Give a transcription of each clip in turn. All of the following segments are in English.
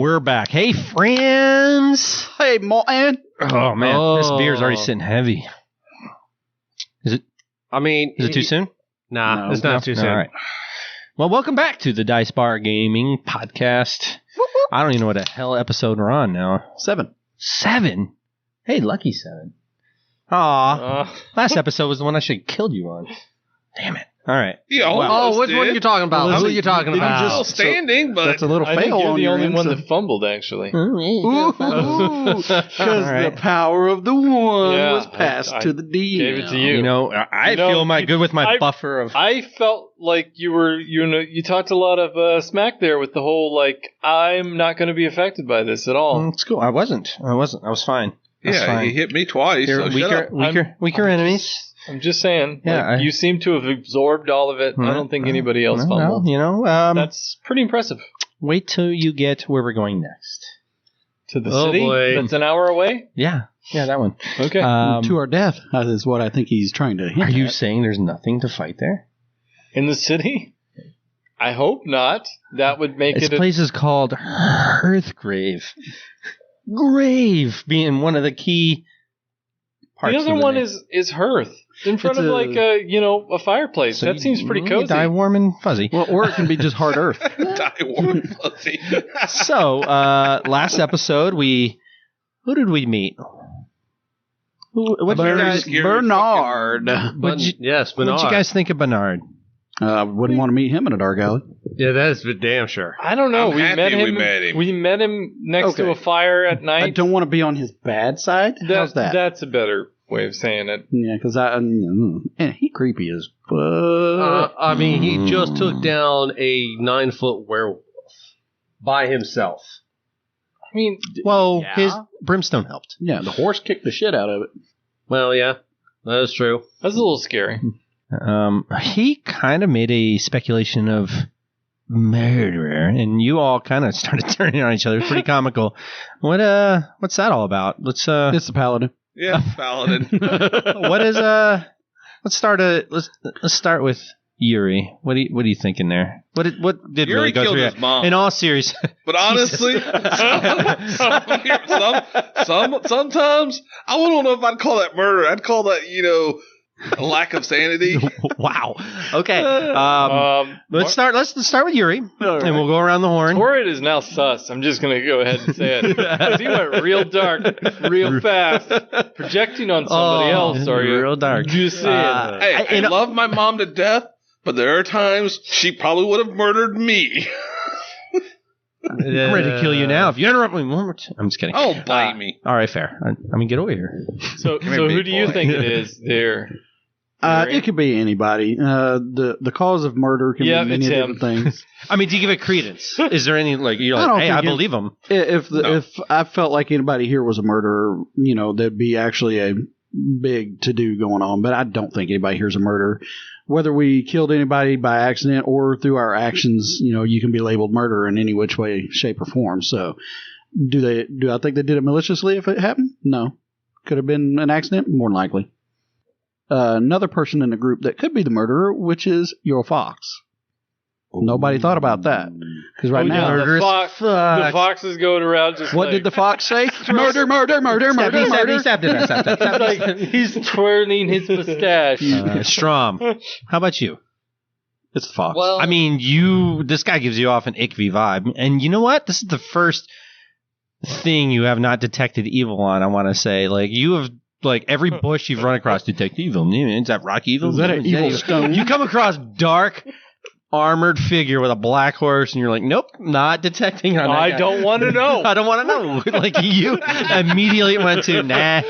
We're back. Hey, friends. Hey, man. Oh, man. This beer's already sitting heavy. Is it? I mean... Is it too soon? Nah, No, it's not too soon. All right. Well, welcome back to the Dice Bar Gaming Podcast. I don't even know what the hell episode we're on now. 7. 7? Hey, lucky 7. Aw. Last episode was the one I should have killed you on. Damn it. All right. Yeah, which one are you talking about? Who are you talking about? Still standing, but that's a little I fail think you're on the your only end, one so- that fumbled, actually. Ooh, because right. the power of the one Yeah, was passed I to the DM. gave it to you. You know, I feel good with my buffer of... I felt like you talked a lot of smack there with the whole, like, I'm not going to be affected by this at all. It's cool. I wasn't. I was fine. yeah, he hit me twice. You're So weaker enemies. I'm just saying. Yeah, like, you seem to have absorbed all of it. I don't think anybody else fumbled. You know, That's pretty impressive. wait till you get where we're going next. To the city? boy. That's an hour away? Yeah, that one. Okay. To our death is what I think he's trying to hint Are you at. saying there's nothing to fight there? In the city? I hope not. That would make This it... place is called Hearthgrave. Grave being one of the key parts. The other of one name. is hearth. In front It's of a- a fireplace. So that you- seems pretty you cozy. Die warm and fuzzy. Well, or it can be just hard earth. Die warm fuzzy. So, last episode, who did we meet? What Bernard. What'd you Yes, Bernard. What'd you guys think of Bernard? Wouldn't want to meet him in a dark alley. Yeah, that is for damn sure. I don't know. I'm We happy met him. we met him. Next to Okay. a fire at night. I don't want to be on his bad side. How's that? That's a better way of saying it. Yeah, because and he creepy as fuck. I mean, he just took down a 9-foot werewolf by himself. I mean, Well, Yeah. his brimstone helped. Yeah, the horse kicked the shit out of it. Well, yeah, that is true. that's a little scary. He kind of made a speculation of murder, and you all kind of started turning on each other. It's pretty comical. What's that all about? Let's It's the paladin. Yeah, paladin. what is let's start with Yuri. What are you thinking there? What did Yuri really go killed through his your- mom. In all seriousness, But honestly, sometimes I don't know if I'd call that murder. I'd call that, a lack of sanity. wow. Okay. Let's start with Yuri, and we'll go around the horn. Torrid is now sus. I'm just going to go ahead and say it. 'Cause he went real dark, real fast. Projecting on somebody else, are you? Real dark. Just saying. Hey, I love my mom to death, but there are times she probably would have murdered me. I'm ready to kill you now. If you interrupt me one more time. I'm just kidding. Oh, bite me. All right, fair. I mean, get over here. So here, who big do you boy. think it is there? Yuri? It could be anybody. The cause of murder can Yeah, be many it's different things. I mean, do you give it credence? Is there any you're I like, don't hey, think I it- believe him. If I felt like anybody here was a murderer, there'd be actually a big to do going on. But I don't think anybody here is a murderer. Whether we killed anybody by accident or through our actions, you can be labeled murderer in any which way, shape, or form. So, do I think they did it maliciously if it happened? No. Could have been an accident? More than likely. Another person in the group that could be the murderer, which is your fox. Nobody thought about that. Because right now, the foxes going around just what like, did the fox say? Murder, murder, murder, murder, murder. He's twirling his mustache. Strom, how about you? It's the fox. Well, I mean, this guy gives you off an Ikvi vibe. And you know what? This is the first thing you have not detected evil on, I want to say. You have, every bush you've run across, detect evil. Is that rock evil? Is that an evil stone? You come across dark, armored figure with a black horse, and you're like, nope, not detecting on that I guy. don't want to know. I don't want to know. You immediately went to, nah,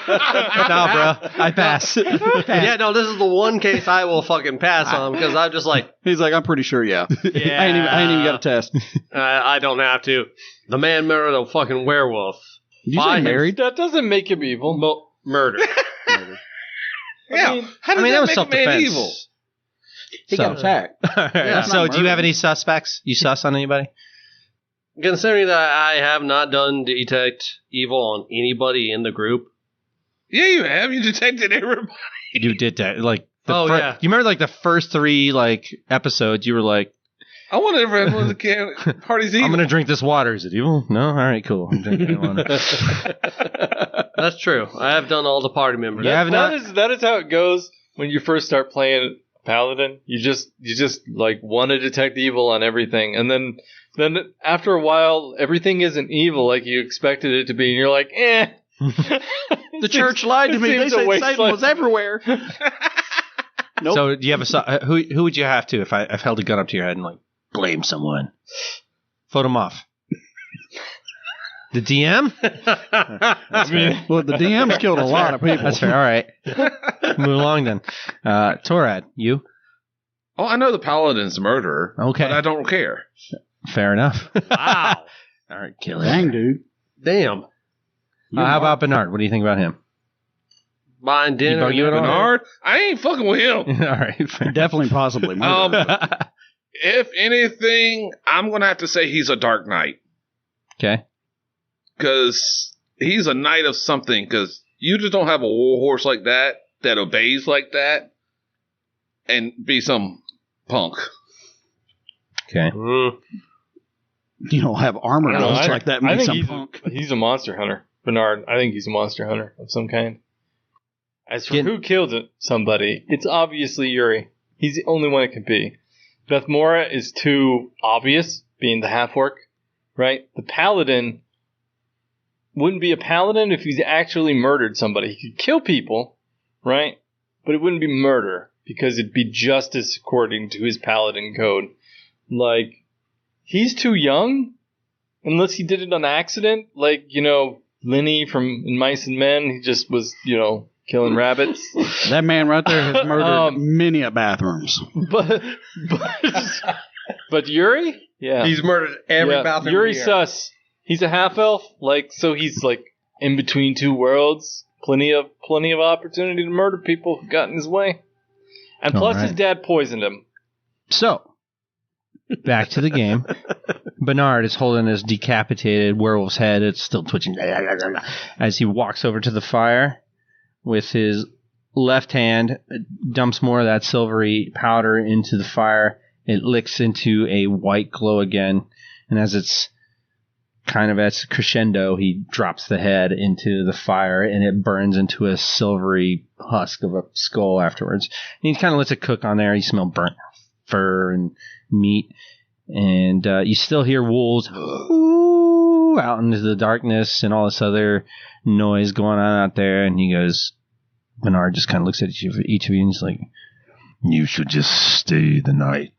bro, I pass. yeah, no, this is the one case I will fucking pass on because I'm just like, He's like, I'm pretty sure, yeah. yeah, I ain't even got a test. I don't have to. The man married a fucking werewolf. Did you say married? That doesn't make him evil. Murder. Yeah. How I does mean, that was make a man self-defense. evil? He got attacked. All right. Yeah, So, not do you have murder. any suspects? You sus on anybody? Considering that I have not done detect evil on anybody in the group. Yeah, you have. You detected everybody. You did that. Oh, yeah. You remember the first 3 episodes? You were like, I want everyone to can party's evil. I'm going to drink this water. Is it evil? No? All right, cool. I'm drinking water. That's true. I have done all the party members. Yeah. That is how it goes when you first start playing Paladin. You just like want to detect evil on everything, and then after a while, everything isn't evil like you expected it to be, and you're like, eh. The church lied to me. They said Satan was everywhere. Nope. So do you have who would you have to if I've held a gun up to your head and like blame someone? Vote him off. The DM? Well, the DM's killed a lot of people. That's fair. All right. Move along then. Torad, you? Oh, I know the paladin's a murderer. Okay. But I don't care. Fair enough. Wow. All right, kill it. Dang, dude. Damn. How about Bernard? What do you think about him? Buying dinner. You Bernard? I ain't fucking with him. All right. Fair. Definitely, possibly. If anything, I'm going to have to say he's a Dark Knight. Okay. Because he's a knight of something. Because you just don't have a war horse like that obeys like that and be some punk. Okay. You don't have armor that looks like that. I Makes think some punk. he's a monster hunter. Bernard, I think he's a monster hunter of some kind. As for who killed somebody, it's obviously Yuri. He's the only one it could be. Beth Mora is too obvious, being the half-orc, right? The paladin wouldn't be a paladin if he's actually murdered somebody. He could kill people, right? But it wouldn't be murder, because it'd be justice according to his paladin code. Like, he's too young, unless he did it on accident, like, Lenny from In Mice and Men, he just was, killing rabbits. That man right there has murdered many a bathrooms. But Yuri? Yeah. He's murdered every bathroom. Yuri's sus. He's a half-elf, so he's in between two worlds. Plenty of opportunity to murder people who got in his way. And plus his dad poisoned him. So, back to the game. Bernard is holding his decapitated werewolf's head. It's still twitching as he walks over to the fire with his left hand, dumps more of that silvery powder into the fire. It licks into a white glow again, and as it's kind of at crescendo, he drops the head into the fire, and it burns into a silvery husk of a skull afterwards. And he kind of lets it cook on there. You smell burnt fur and meat, and you still hear wolves out into the darkness and all this other noise going on out there. And he goes, Bernard just kind of looks at each of you and he's like, you should just stay the night.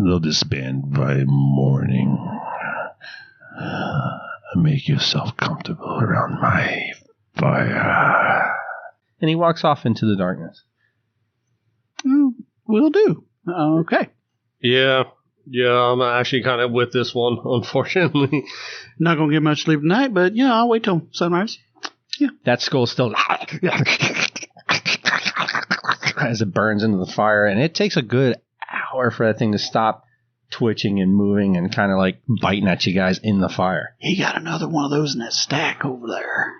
They'll disband by morning. Make yourself comfortable around my fire. And he walks off into the darkness. Will do. Okay. Yeah, I'm actually kind of with this one, unfortunately. Not going to get much sleep tonight, but, I'll wait till sunrise. Yeah. That skull's still as it burns into the fire, and it takes a good hour for that thing to stop twitching and moving and kind of biting at you guys in the fire. He got another one of those in that stack over there.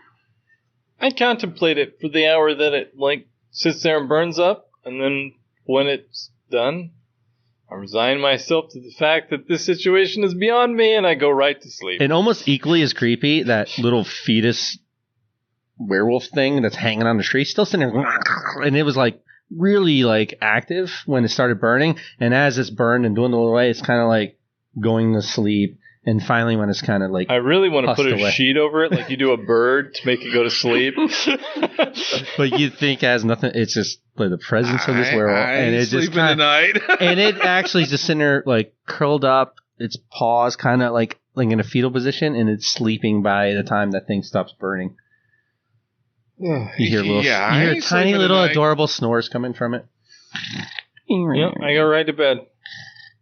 I contemplate it for the hour that it sits there and burns up, and then when it's done, I resign myself to the fact that this situation is beyond me, and I go right to sleep. And almost equally as creepy, that little fetus werewolf thing that's hanging on the tree, still sitting there, and it was really active when it started burning, and as it's burned and dwindled away, it's kind of going to sleep. And finally, when it's kind of I really want to put a sheet over it, like you do a bird, to make it go to sleep. But you think it has nothing. It's just the presence of this werewolf, and it's just tonight. And it actually just sitting there curled up, its paws kind of in a fetal position, and it's sleeping by the time that thing stops burning. You hear tiny little adorable snores coming from it. Yep, I go right to bed.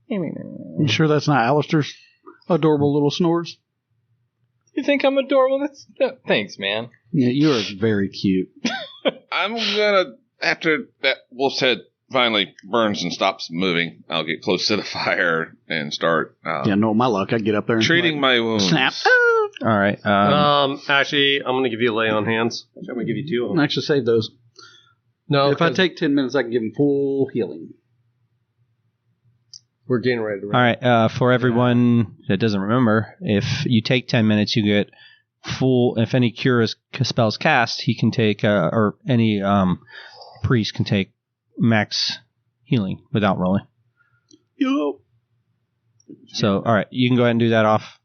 You sure that's not Alistair's adorable little snores? You think I'm adorable? Thanks, man. Yeah, you are very cute. I'm gonna, after that wolf's head finally burns and stops moving, I'll get close to the fire and start my luck. I get up there and treating my wounds. Snap. All right. Actually, I'm going to give you a lay on hands. I'm going to give you 2 of them. Actually, save those. No, if I take 10 minutes, I can give him full healing. We're getting ready to All right. For everyone that doesn't remember, if you take 10 minutes, you get full. If any cure spells cast, he can take, or any priest can take max healing without rolling. Yo. So, all right, you can go ahead and do that off.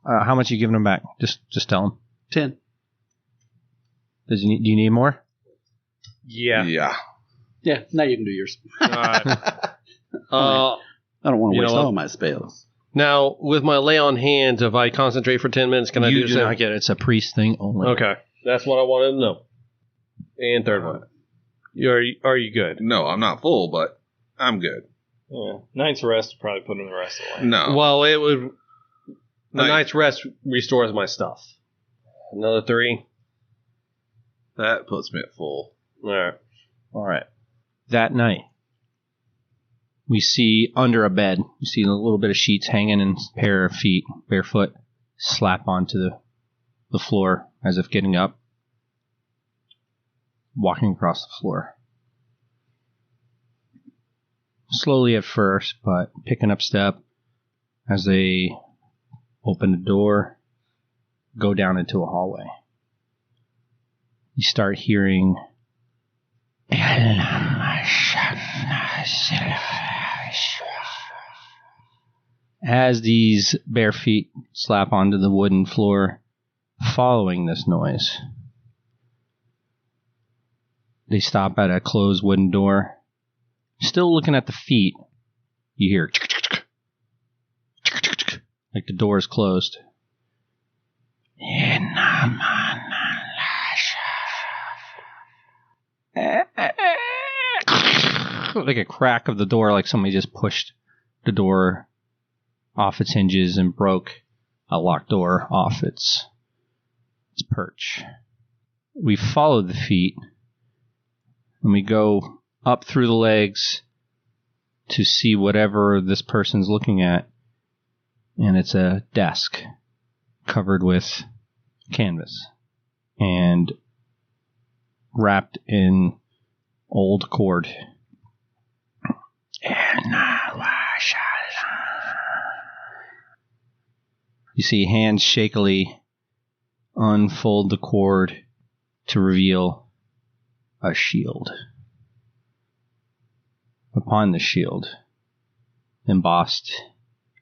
How much are you giving him back? Just tell him. 10. Do you need more? Yeah. Yeah. Yeah, now you can do yours. All right. I don't want to You waste know what? all my spells. Now, with my lay on hands, if I concentrate for 10 minutes, can I do You do so? not get it. It's a priest thing only. Okay. That's what I wanted to know. And third one. Are you good? No, I'm not full, but I'm good. Night's rest would probably put him the rest of the way. No. Well, it would. A Night. night's rest restores my stuff. Another 3. That puts me at full. All right. That night, we see under a bed, you see a little bit of sheets hanging and a pair of feet, barefoot, slap onto the floor as if getting up, walking across the floor. Slowly at first, but picking up step as they open the door, go down into a hallway. You start hearing as these bare feet slap onto the wooden floor following this noise. They stop at a closed wooden door. Still looking at the feet, you hear like the door is closed. Like a crack of the door, like somebody just pushed the door off its hinges and broke a locked door off its perch. We follow the feet and we go up through the legs to see whatever this person's looking at, and it's a desk covered with canvas and wrapped in old cord. You see hands shakily unfold the cord to reveal a shield. Upon the shield, embossed,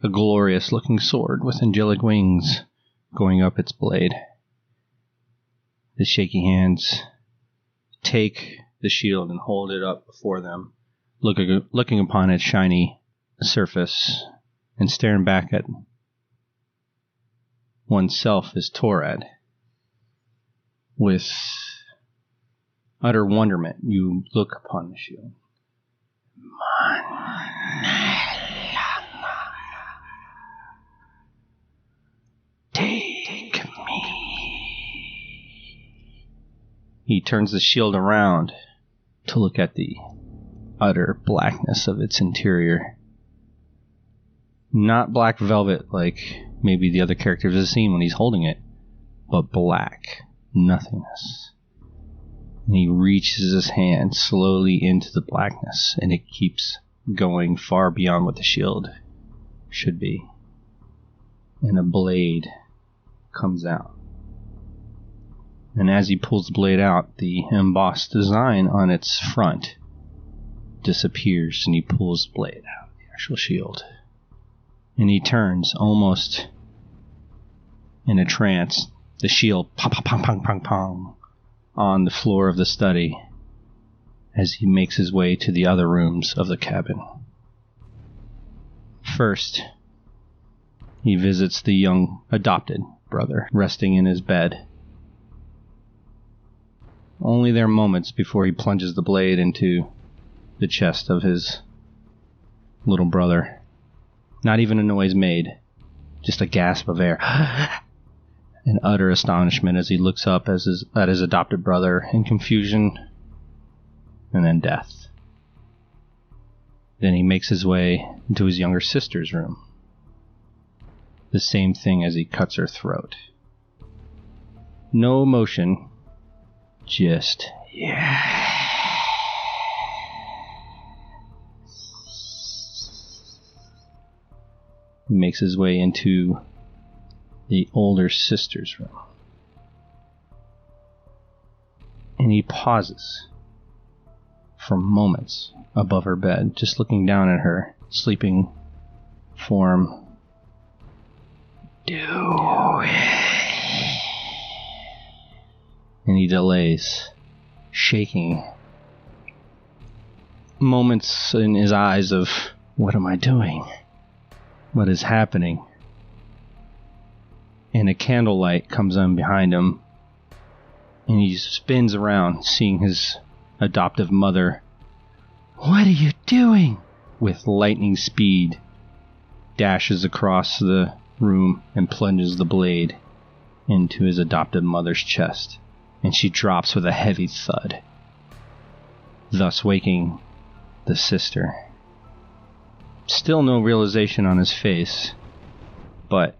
a glorious-looking sword with angelic wings going up its blade. The shaky hands take the shield and hold it up before them, looking upon its shiny surface and staring back at oneself as Torad. With utter wonderment, you look upon the shield. Take me. He turns the shield around to look at the utter blackness of its interior. Not black velvet like maybe the other characters have seen when he's holding it, but black nothingness. And he reaches his hand slowly into the blackness, and it keeps going far beyond what the shield should be. And a blade comes out. And as he pulls the blade out, the embossed design on its front disappears, and he pulls the blade out of the actual shield. And he turns, almost in a trance, the shield pong, pong, pong, pong, pong, on the floor of the study as he makes his way to the other rooms of the cabin. First, he visits the young adopted brother resting in his bed. Only there moments before he plunges the blade into the chest of his little brother. Not even a noise made, just a gasp of air. In utter astonishment as he looks up at his adopted brother in confusion, and then death. Then he makes his way into his younger sister's room. The same thing as he cuts her throat. No emotion, just He makes his way into the older sister's room. And he pauses for moments above her bed, just looking down at her sleeping form. Do it. And he delays, shaking. Moments in his eyes of, what am I doing? What is happening? And a candlelight comes on behind him, and he spins around, seeing his adoptive mother. What are you doing? With lightning speed, dashes across the room and plunges the blade into his adoptive mother's chest, and she drops with a heavy thud, thus waking the sister. Still no realization on his face, but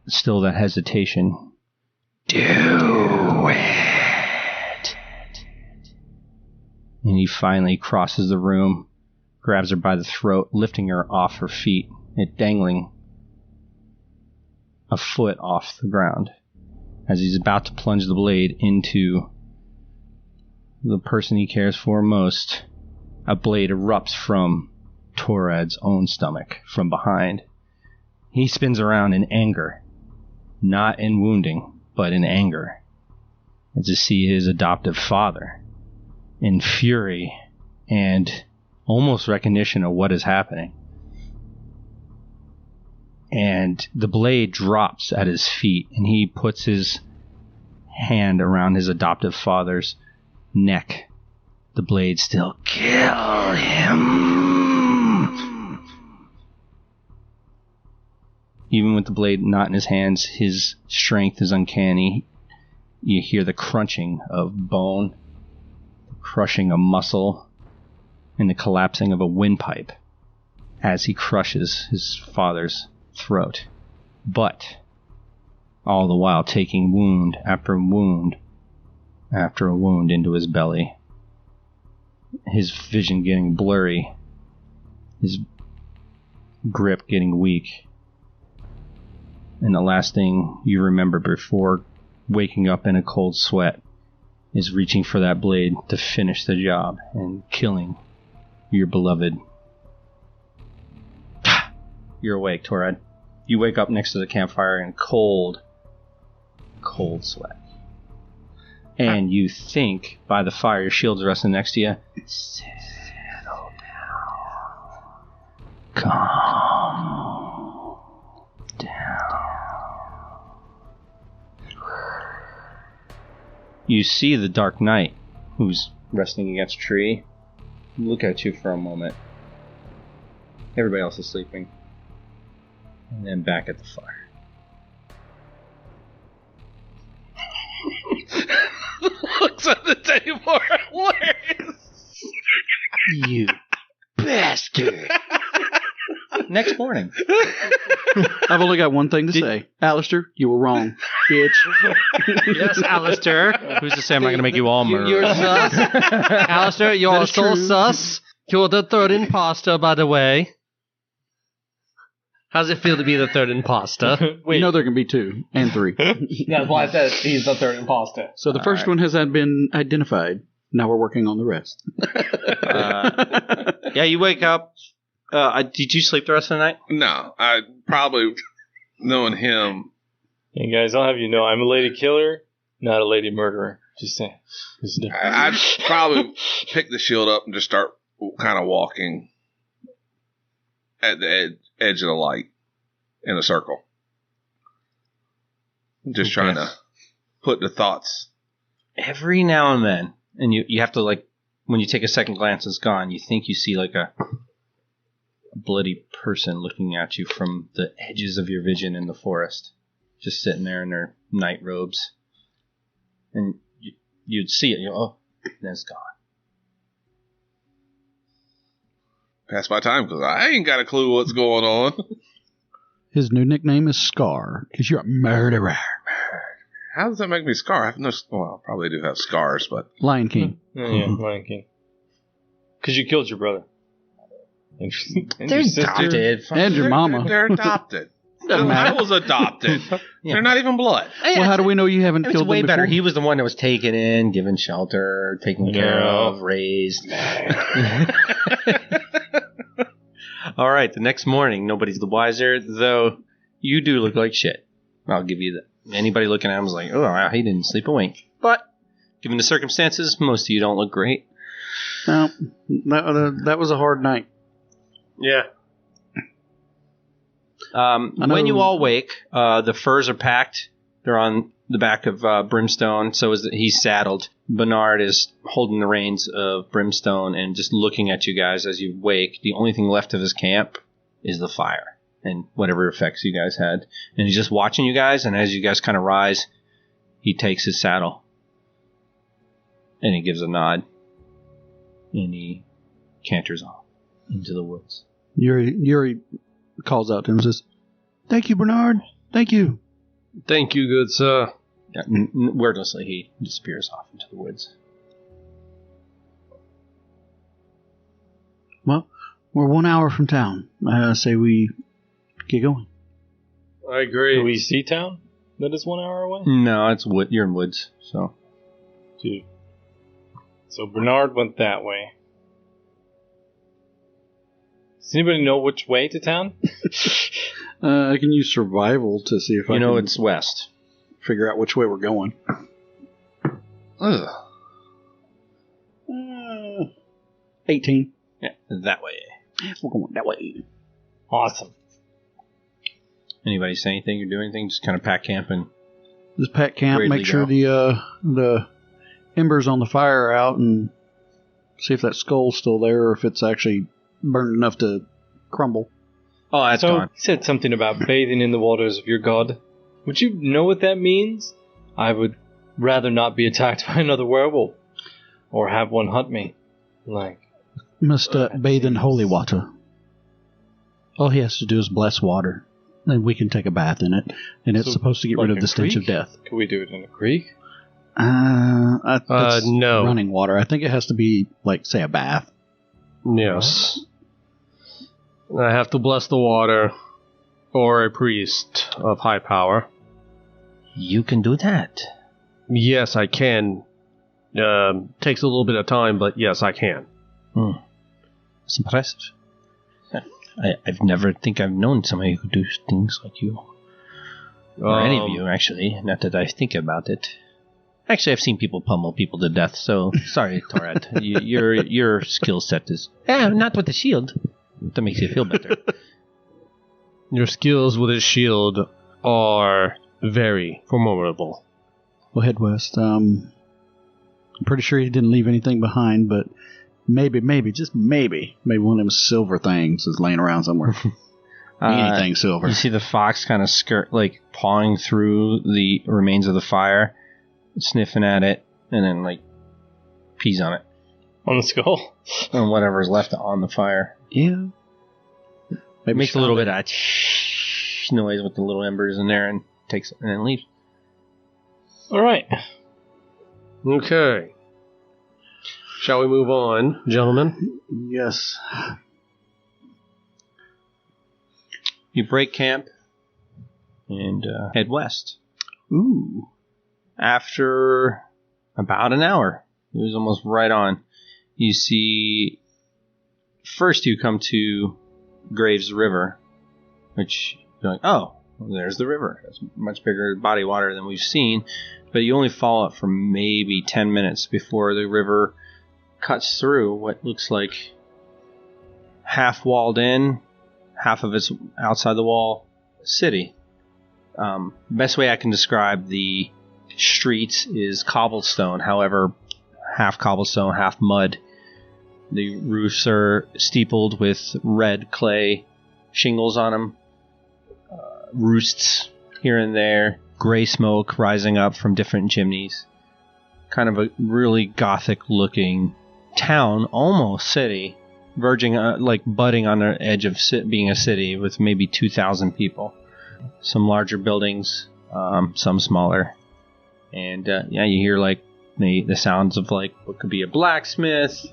still that hesitation. Do it. And he finally crosses the room, grabs her by the throat, lifting her off her feet, and dangling a foot off the ground. As he's about to plunge the blade into the person he cares for most, a blade erupts from Torad's own stomach from behind. He spins around in anger, not in wounding, but in anger, and to see his adoptive father in fury and almost recognition of what is happening. And the blade drops at his feet, and he puts his hand around his adoptive father's neck. The blade still, kill him. Even with the blade not in his hands, his strength is uncanny. You hear the crunching of bone, the crushing of muscle, and the collapsing of a windpipe as he crushes his father's throat. But all the while taking wound after wound after a wound into his belly. His vision getting blurry, his grip getting weak. And the last thing you remember before waking up in a cold sweat is reaching for that blade to finish the job and killing your beloved. You're awake, Torad. You wake up next to the campfire in cold sweat. And you think, by the fire, your shield's resting next to you. Settle down. Calm down. You see the Dark Knight, who's resting against a tree, look at you for a moment. Everybody else is sleeping. And then back at the fire. Looks at the table. Where is You bastard. Next morning. I've only got one thing to say. Alistair, you were wrong, bitch. Yes, Alistair. Who's to say I'm not going to make you all murder? You're sus. Alistair, you're so sus. You're the third imposter, by the way. How's it feel to be the third imposter? Wait, You know there can be 2 and 3. that's why I said he's the third imposter. So the first one has been identified. Now we're working on the rest. Yeah, you wake up. Did you sleep the rest of the night? No, I probably, knowing him, Hey guys, I'll have you know, I'm a lady killer, not a lady murderer. Just saying. I'd probably pick the shield up and just start kind of walking at the edge of the light in a circle. Just trying to put the thoughts. Every now and then, and you have to, like, when you take a second glance, it's gone. You think you see, like, a bloody person looking at you from the edges of your vision in the forest, just sitting there in their night robes. And you'd see it, oh, then it's gone. Pass my time because I ain't got a clue what's going on. His new nickname is Scar, because you're a murderer. How does that make me Scar? I have no. Well, I probably do have scars, but Lion King. Yeah, Lion King. Because you killed your brother. And They're your sister. adopted. And your mama. They're adopted. Doesn't I matter. was adopted. They're not even blood. Well, how do we know you haven't It's killed way them better. before? He was the one that was taken in, given shelter, taken care of, raised. All right, the next morning, nobody's the wiser, though you do look like shit. I'll give you that. Anybody looking at him is like, oh, wow, he didn't sleep a wink. But, given the circumstances, most of you don't look great. No, that was a hard night. Yeah. When you all wake, the furs are packed. They're on the back of Brimstone, so he's saddled. Bernard is holding the reins of Brimstone and just looking at you guys as you wake. The only thing left of his camp is the fire and whatever effects you guys had. And he's just watching you guys, and as you guys kind of rise, he takes his saddle. And he gives a nod. And he canters off into the woods. Yuri calls out to him and says, "Thank you, Bernard. Thank you." Thank you, good sir. Yeah, wordlessly, he disappears off into the woods. Well, we're 1 hour from town. I say we get going. I agree. Do we see town that is 1 hour away? No, it's wood. You're in woods, so. Dude. So Bernard went that way. Does anybody know which way to town? I can use survival to see if I can It's west. figure out which way we're going. Ugh. 18. Yeah, that way. We're going that way. Awesome. Anybody say anything or do anything? Just kind of pack camp and Just pack camp, Greatly make sure go. the embers on the fire are out, and see if that skull's still there or if it's actually burned enough to crumble. Oh, that's So gone. you said something about bathing in the waters of your god. Would you know what that means? I would rather not be attacked by another werewolf. Or have one hunt me. Must bathe in holy water. All he has to do is bless water, and we can take a bath in it, and it's So, supposed to get like rid of a the stench of creek? death. Could we do it in a creek? That's no. running water. I think it has to be, like, say, a bath. Yes. I have to bless the water or a priest of high power. You can do that. Yes, I can. Takes a little bit of time, but yes, I can. It's impressive. I've never think I've known somebody who do things like you. Or any of you, actually. Not that I think about it. Actually, I've seen people pummel people to death, so sorry, Torad. Your skill set is... not with the shield. That makes you feel better. Your skills with his shield are very formidable. We'll head west. I'm pretty sure he didn't leave anything behind, but maybe, just maybe one of them silver things is laying around somewhere. Anything silver. You see the fox kind of pawing through the remains of the fire, sniffing at it, and then pees on it. On the skull? On whatever's left on the fire. Yeah. It makes a little bit of noise with the little embers in there and takes it and then leaves. Alright. Okay. Shall we move on, gentlemen? Yes. You break camp and head west. Ooh. After about an hour, it was almost right on. You see, first you come to Graves River, which you're like, oh, well, there's the river. It's a much bigger body of water than we've seen, but you only follow it for maybe 10 minutes before the river cuts through what looks like half walled in, half of it's outside the wall city. Best way I can describe the streets is cobblestone, however, half cobblestone, half mud. The roofs are steepled with red clay shingles on them, roosts here and there, gray smoke rising up from different chimneys. Kind of a really gothic looking town, almost city, verging budding on the edge of being a city with maybe 2,000 people. Some larger buildings, some smaller. And you hear the sounds of what could be a blacksmith,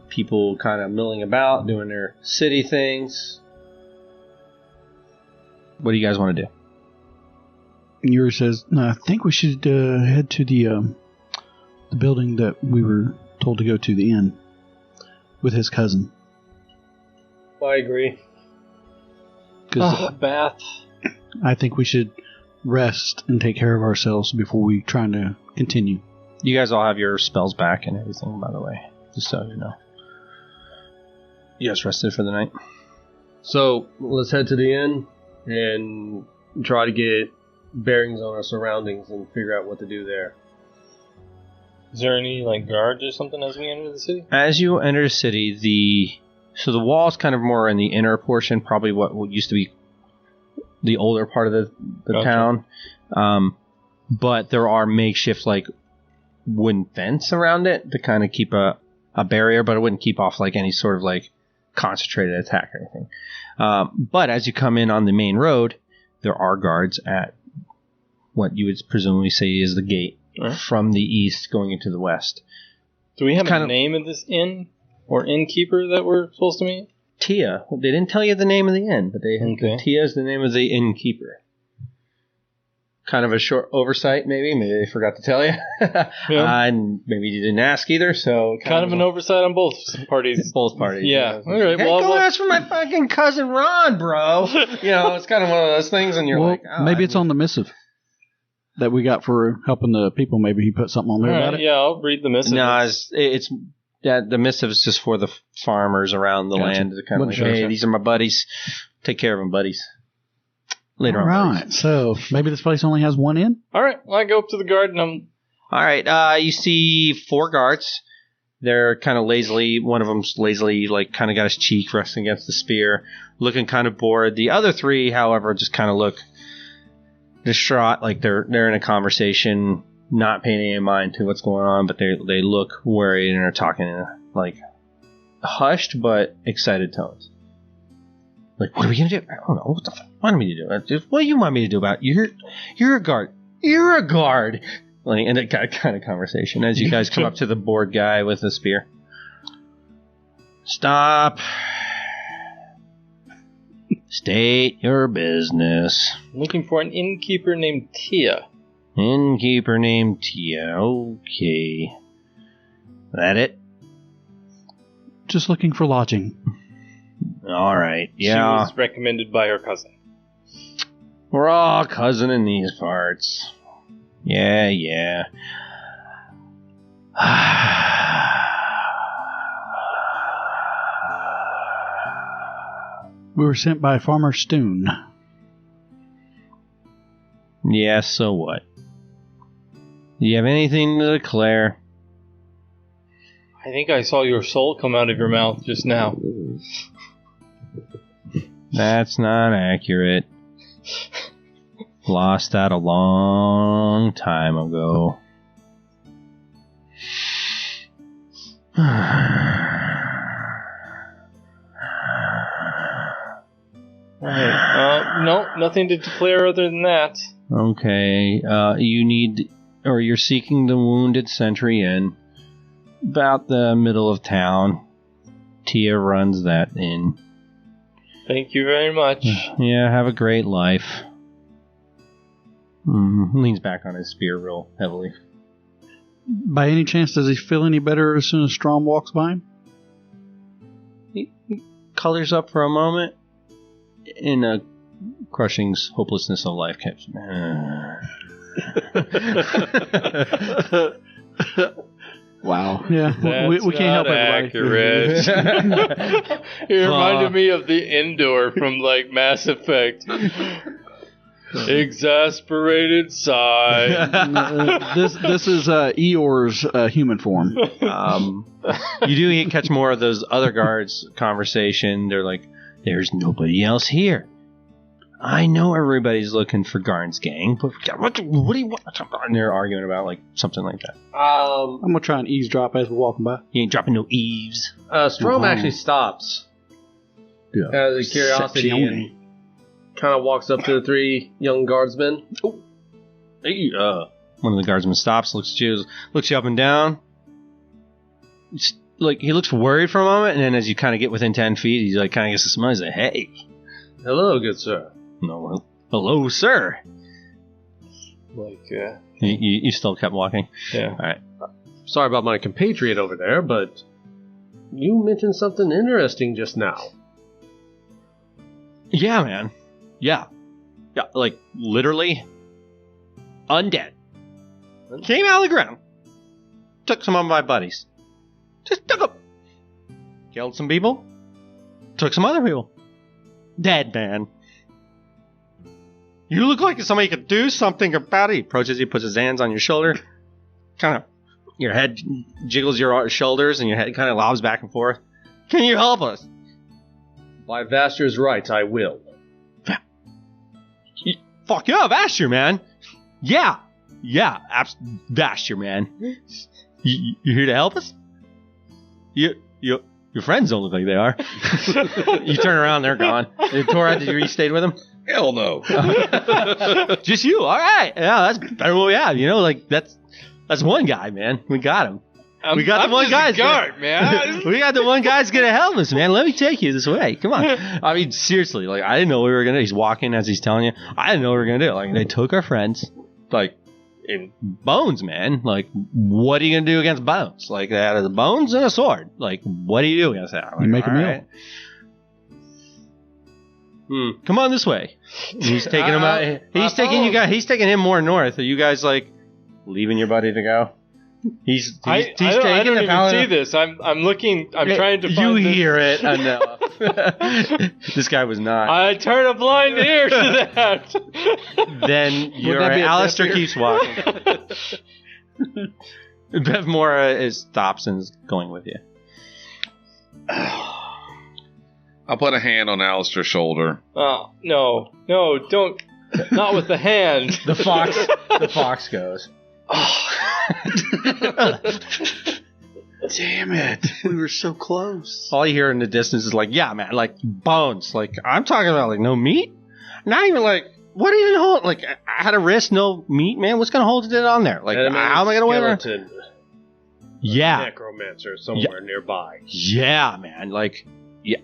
people kind of milling about doing their city things. What do you guys want to do? Yuri says, "No, I think we should head to the building that we were told to go to, the inn, with his cousin." I agree. Bath. I think we should rest and take care of ourselves before we try to continue. You guys all have your spells back and everything, by the way, just so you know. You guys rested for the night? So let's head to the inn and try to get bearings on our surroundings and figure out what to do there. Is there any like guards or something as we enter the city? As you enter the city, the wall's kind of more in the inner portion, probably what used to be the older part of the Gotcha. town. But there are makeshift like wooden fence around it to kind of keep a barrier, but it wouldn't keep off like any sort of like concentrated attack or anything. But as you come in on the main road, there are guards at what you would presumably say is the gate from the east going into the west. Do we have Kind a of- name of this inn or innkeeper that we're supposed to meet? Tia. They didn't tell you the name of the inn, but Okay. Tia is the name of the innkeeper. Kind of a short oversight, maybe. Maybe they forgot to tell you. And maybe you didn't ask either, so... Kind of an oversight on both parties. Both parties. Yeah. All right. Hey, Well, go ask for my fucking cousin Ron, bro. You know, it's kind of one of those things, and you're Well, like... Oh, maybe it's on the missive that we got for helping the people. Maybe he put something on there all about right, it. yeah, I'll read the missive. No, it's the missive is just for the farmers around the Gotcha. land. To kind of like, Gotcha. hey, these are my buddies. Take care of them, buddies. Later All on, right. buddies. So maybe this place only has one inn? All right. Well, I go up to the guard and I'm... All right, you see 4 guards. They're kind of lazily, one of them's lazily, like, kind of got his cheek resting against the spear, looking kind of bored. The other 3, however, just kind of look distraught, like they're in a conversation, not paying any mind to what's going on, but they look worried and are talking in a, like, hushed but excited tones. Like, what are we gonna do? I don't know. What the fuck? Want me to do? What do you want me to do about it? You're a guard. You're a guard. Like, and that kind of conversation as you guys come up to the bored guy with the spear. Stop. State your business. I'm looking for an innkeeper named Tia. Innkeeper named Tia. Okay. That it? Just looking for lodging. All right. She Yeah. was recommended by her cousin. We're all cousin in these parts. Yeah. We were sent by Farmer Stoon. Yeah, so what? Do you have anything to declare? I think I saw your soul come out of your mouth just now. That's not accurate. Lost that a long time ago. No, nothing to declare other than that. Okay, you're seeking the Wounded Sentry Inn. About the middle of town. Tia runs that inn. Thank you very much. Yeah, have a great life. Leans back on his spear real heavily. By any chance, does he feel any better as soon as Strom walks by him? He colors up for a moment in a crushing hopelessness of life. Wow. Yeah, we can't help everybody. Accurate. It reminded me of the Endor from like Mass Effect. Exasperated sigh. This is Eeyore's human form. You do catch more of those other guards' conversation. They're like, "There's nobody else here. I know everybody's looking for Garn's gang, but what do you want?" And they're arguing about like something like that. I'm gonna try and eavesdrop as we're walking by. You ain't dropping no eaves. Strom actually stops Yeah. as a curiosity and kind of walks up to the 3 young guardsmen. Hey, one of the guardsmen stops, looks at you, looks you up and down. Like he looks worried for a moment, and then as you kind of get within 10 feet, he like kind of gets a smile. He's like, "Hey, Hello, good sir. No one. Hello, sir. Like, You still kept walking? yeah. All right. Sorry about my compatriot over there, but you mentioned something interesting just now. Yeah, man. Yeah. Yeah, like, literally, undead. Came out of the ground. Took some of my buddies. Just took them. Killed some people. Took some other people. Dead, man. You look like somebody could do something about it. He approaches you, puts his hands on your shoulder. Kind of, your head jiggles your shoulders and your head kind of lobs back and forth. Can you help us? By Vaster's rights, I will. Fuck yeah, Vasher, man. Yeah. Yeah, Vasher, man. You here to help us? Your friends don't look like they are. You turn around, they're gone. Torad, did you stayed with them? Hell no. Just you. All right. Yeah, that's better than what we have. You know, like that's one guy, man. We got him. We got the one guy. man. We got the one guy's gonna help us, man. Let me take you this way. Come on. I mean, seriously, like I didn't know what we were gonna do. He's walking as he's telling you. I didn't know what we were gonna do. Like they took our friends, like in Bones, man. Like, what are you gonna do against Bones? Like they had the bones and a sword. Like, what do you do against that? Like, You make a all meal. right. Come on this way. He's taking him out. He's taking you guys. He's taking him more north. Are you guys like leaving your buddy to go? He's I don't even see this. I'm looking. I'm trying to find You this. hear it enough. This guy was not. I turn a blind ear to that. Then you're that be a Alistair deaf ear? keeps walking. Bev Mora stops and is going with you. I'll put a hand on Alistair's shoulder. Oh, no, don't. Not with the hand. The fox goes. Damn it. We were so close. All you hear in the distance is like, yeah, man, like bones. Like I'm talking about like no meat. Not even like what even hold like I had a wrist, no meat, man. What's gonna hold it on there? Like how am I gonna wear it? Skeleton, Yeah. necromancer somewhere nearby. Yeah, man. Like yeah.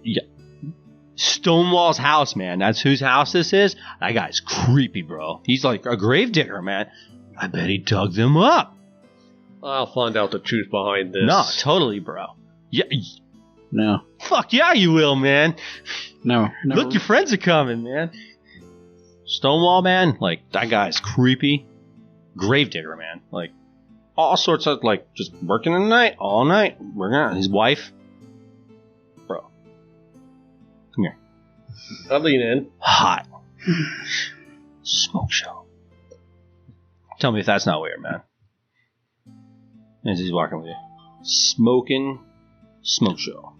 Stonewall's house, man. That's whose house this is. That guy's creepy, bro. He's like a gravedigger, man. I bet he dug them up. I'll find out the truth behind this. No, totally, bro. Yeah, No. fuck yeah, you will, man. No. Look, your friends are coming, man. Stonewall, man. Like that guy's creepy. Gravedigger, man. Like all sorts of like just working in the night, all night. Working on his wife. Bro, come here. I lean in. Hot. Smoke show. Tell me if that's not weird, man. As he's walking with you. Smoking smoke show.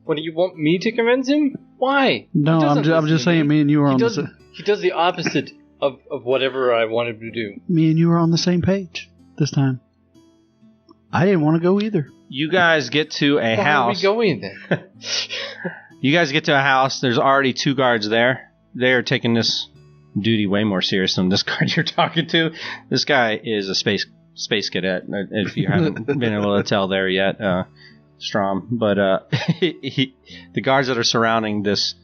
What do you want me to convince him? Why? No, He doesn't I'm listen just to saying me and you were He on does, the he does the opposite of whatever I wanted to do. me and you were on the same page this time. I didn't want to go either. You guys get to a Why house. are we going then? You guys get to a house. There's already 2 guards there. They are taking this duty way more serious than this guard you're talking to. This guy is a space cadet. If you haven't been able to tell there yet, Strom. But the guards that are surrounding this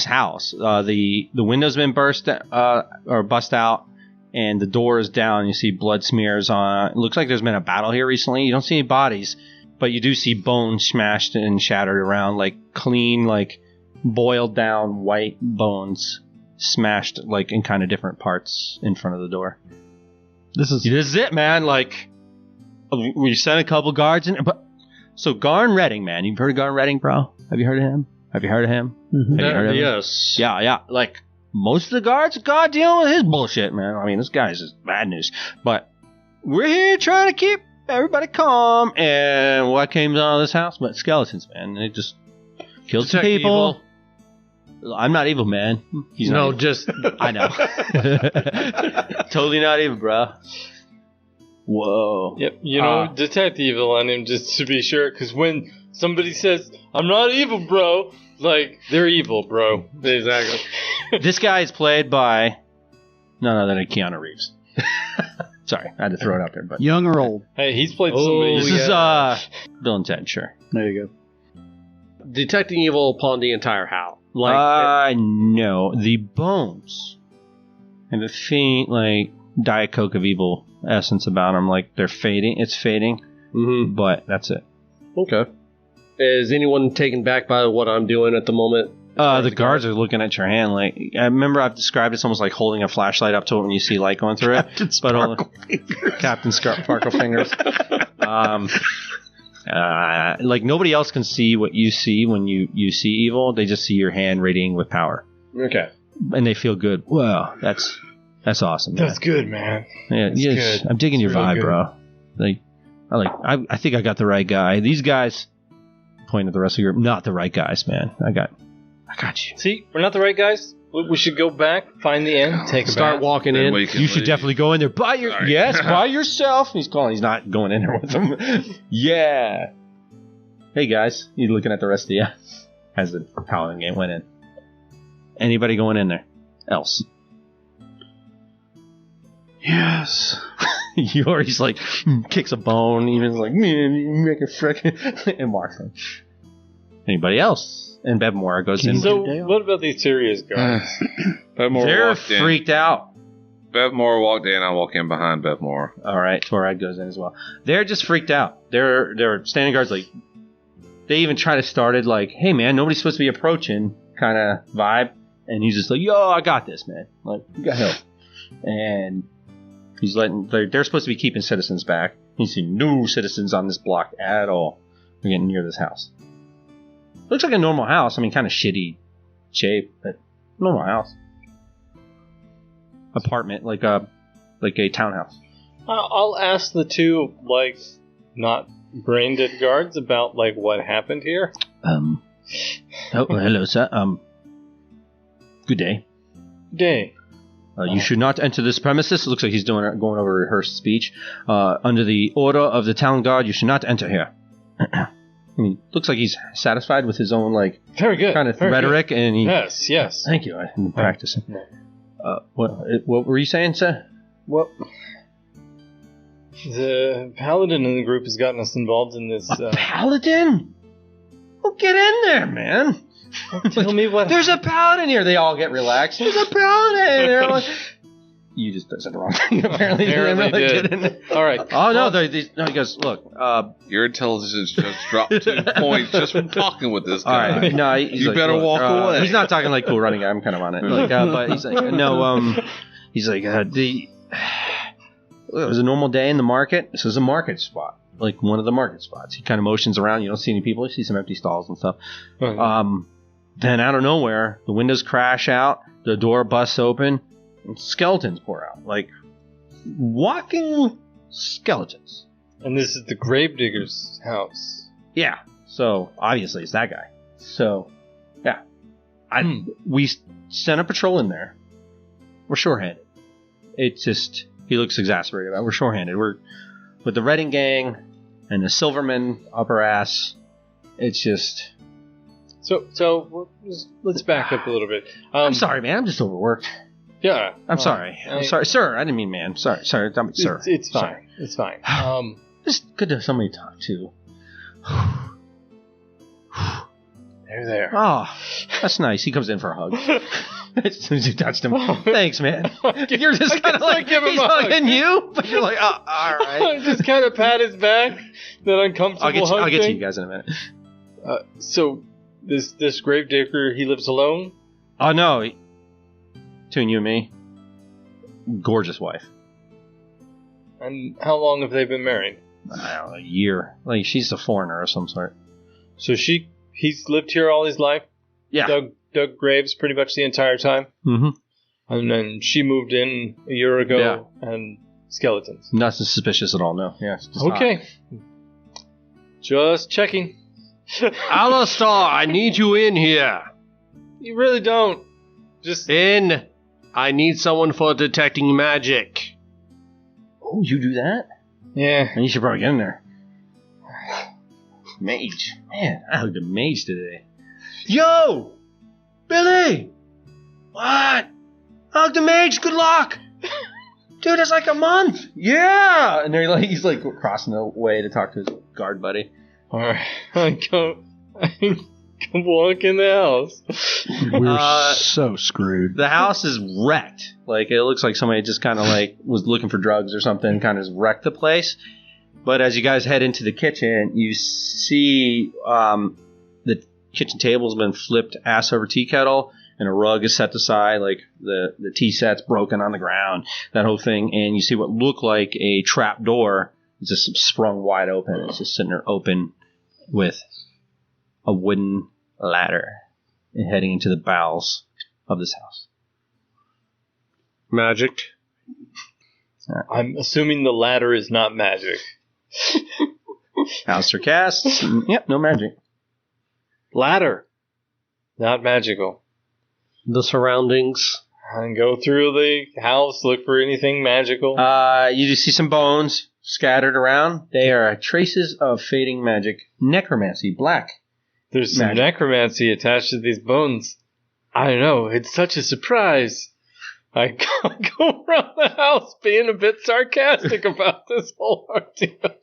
house, the window's been bust out, and the door is down. You see blood smears on. It looks like there's been a battle here recently. You don't see any bodies, but you do see bones smashed and shattered around, like clean, like boiled down white bones smashed like in kind of different parts in front of the door. This is it, man. Like we sent a couple guards in, but so Garn Redding, man. You've heard of Garn Redding, bro? Have you heard of him? Mhm. Have you heard of him? Yes. Yeah. Like most of the guards, God dealing with his bullshit, man. I mean, this guy's just bad news. But we're here trying to keep everybody calm. And what came out of this house? But skeletons, man. They just killed some Detect people. evil. I'm not evil, man. He's No, not evil. just I know. Totally not evil, bro. Whoa. Yep, detect evil on him just to be sure, because when somebody says, I'm not evil, bro, like, they're evil, bro. exactly. This guy is played by none other than Keanu Reeves. Sorry, I had to throw it out there, but young or old. Hey, he's played Oh, somebody. this is Bill and Ted, sure. There you go. detecting evil upon the entire house. Like, no. The bones and the faint, like, Diet Coke of evil essence about them. Like, they're fading. It's fading. mm-hmm. But that's it. Okay. Is anyone taken back by what I'm doing at the moment? The guards are looking at your hand. Like, I remember I've described it almost like holding a flashlight up to it when you see light going through it. Captain Sparkle Fingers. Like, nobody else can see what you see when you see evil. They just see your hand radiating with power. Okay. And they feel good. Wow, that's awesome. Man. That's good, man. Yeah, That's yes, good. I'm digging your That's really vibe, good. bro. I think I got the right guy. These guys, point at the rest of your group, not the right guys, man. I got you. See, we're not the right guys. We should go back, find the inn, take a Start bath. walking Then in. we can You should leave. definitely go in there by Sorry. by yourself. He's calling. He's not going in there with them. Yeah. Hey guys, he's looking at the rest of you as the paladin game went in. Anybody going in there else? Yes. He's like kicks a bone. Even like make a frickin' and walks in. Anybody else? And Bevmore goes in. So, what about these serious guys? Bevmore They're walked in. freaked out. Bevmore walked in. I walk in behind Bevmore. All right, Torad goes in as well. They're just freaked out. They're standing guards. Like, they even try to start it like, "Hey man, nobody's supposed to be approaching," kind of vibe. And he's just like, "Yo, I got this, man. Like, you got help." And he's letting. They're supposed to be keeping citizens back. He's seen no citizens on this block at all. They're getting near this house. Looks like a normal house. I mean, kind of shitty shape, but normal house. Apartment, like a townhouse. I'll ask the two, like, not brain dead guards about, like, what happened here. Oh, hello, sir. Good day. Day. You should not enter this premises. It looks like he's going over a rehearsed speech. Under the order of the town guard, you should not enter here. I mean, looks like he's satisfied with his own, like, Very good. kind of very rhetoric, good. and he. Yes. Thank you. I've been practicing. What were you saying, sir? Well, the paladin in the group has gotten us involved in this. Paladin? Well, get in there, man. Tell me what. There's a paladin here. They all get relaxed. There's a paladin. They're like, you just said the wrong thing. Apparently, they didn't Apparently really did. get in there. All right. Oh no! No, he goes, look. Your intelligence just dropped 2 points just from talking with this All guy. right. No, he's You like, better look, walk away. He's not talking like cool running guy. I'm kind of on it. Like, but he's like, no. He's like, it was a normal day in the market. This is a market spot, like one of the market spots. He kind of motions around. You don't see any people. You see some empty stalls and stuff. Then out of nowhere, the windows crash out. The door busts open, and skeletons pour out. Like walking skeletons. And this is the gravedigger's house. Yeah. So obviously it's that guy. So yeah, we sent a patrol in there. We're shorthanded. It's just he looks exasperated about it. We're shorthanded. We're with the Redding gang and the Silverman upper ass. It's just. So let's back up a little bit. I'm sorry, man. I'm just overworked. Yeah. I'm sorry. I'm sorry, sir. I didn't mean, man. Sorry, sir. Sir. It's fine. Sorry. It's fine. Just good to have somebody to talk to. There. Oh, that's nice. He comes in for a hug. As soon as you touched him. Thanks, man. You're just kind of like, give him he's a hug. hugging you, but you're like, oh, all right. Just kind of pat his back. That uncomfortable I'll get to thing. you guys in a minute. So this gravedigger, he lives alone. Oh, no. Between you and me, gorgeous wife. And how long have they been married? I don't know, a year. Like, she's a foreigner of some sort. So he's lived here all his life. Yeah. Dug graves pretty much the entire time. Mm-hmm. And then she moved in a year ago, and skeletons. Nothing suspicious at all, no. Yeah. it's just Okay. Just checking. Alistair, I need you in here. You really don't. Just In. I need someone for detecting magic. Oh, you do that? yeah. And you should probably get in there. Mage. Man, I hugged a mage today. Yo! Billy! What? Hugged a mage, good luck! Dude, it's like a month! Yeah! And they're like, he's like crossing the way to talk to his guard buddy. All right. I go. walk in the house. We're so screwed. The house is wrecked. Like, it looks like somebody just kind of like was looking for drugs or something, kind of just wrecked the place. But as you guys head into the kitchen, you see the kitchen table's been flipped ass over tea kettle, and a rug is set aside, like the tea set's broken on the ground, that whole thing. And you see what looked like a trap door is just sprung wide open. It's just sitting there open with a wooden ladder and heading into the bowels of this house. Magic. I'm assuming the ladder is not magic. Alistair casts. Yep, no magic. Ladder. Not magical. The surroundings. And go through the house, look for anything magical. You just see some bones scattered around. They are traces of fading magic. Necromancy, black. There's some necromancy attached to these bones. I know, it's such a surprise. I go around the house being a bit sarcastic about this whole ordeal.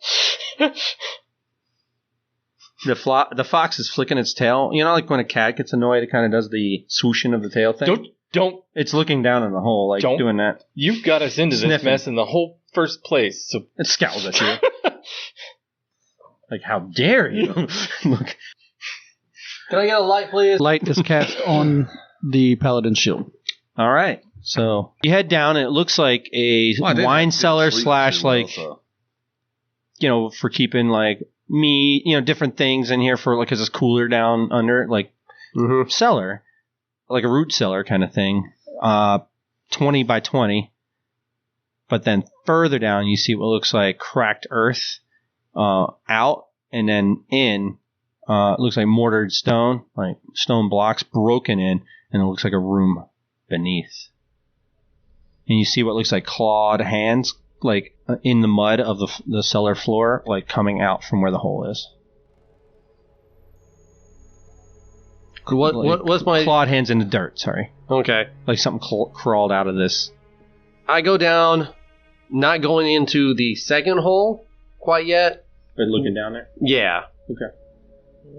The fox is flicking its tail. You know, like when a cat gets annoyed, it kind of does the swooshing of the tail thing? Don't. It's looking down in the hole, like doing that. You got us into this mess in the whole first place. So it scowls at you. Like, how dare you? Look. Can I get a light, please? Light is cast on the paladin's shield. All right. So you head down, and it looks like a wine cellar slash, like, you know, for keeping, like, meat, you know, different things in here for, like, because it's cooler down under it, like, cellar, like a root cellar kind of thing. 20 by 20. But then further down, you see what looks like cracked earth out, and then in, it looks like mortared stone, like stone blocks broken in, and it looks like a room beneath. And you see what looks like clawed hands, like in the mud of the cellar floor, like coming out from where the hole is. What's my clawed hands in the dirt? Sorry. Okay. Like something crawled out of this. I go down, not going into the second hole quite yet. But looking down there. Yeah. Okay.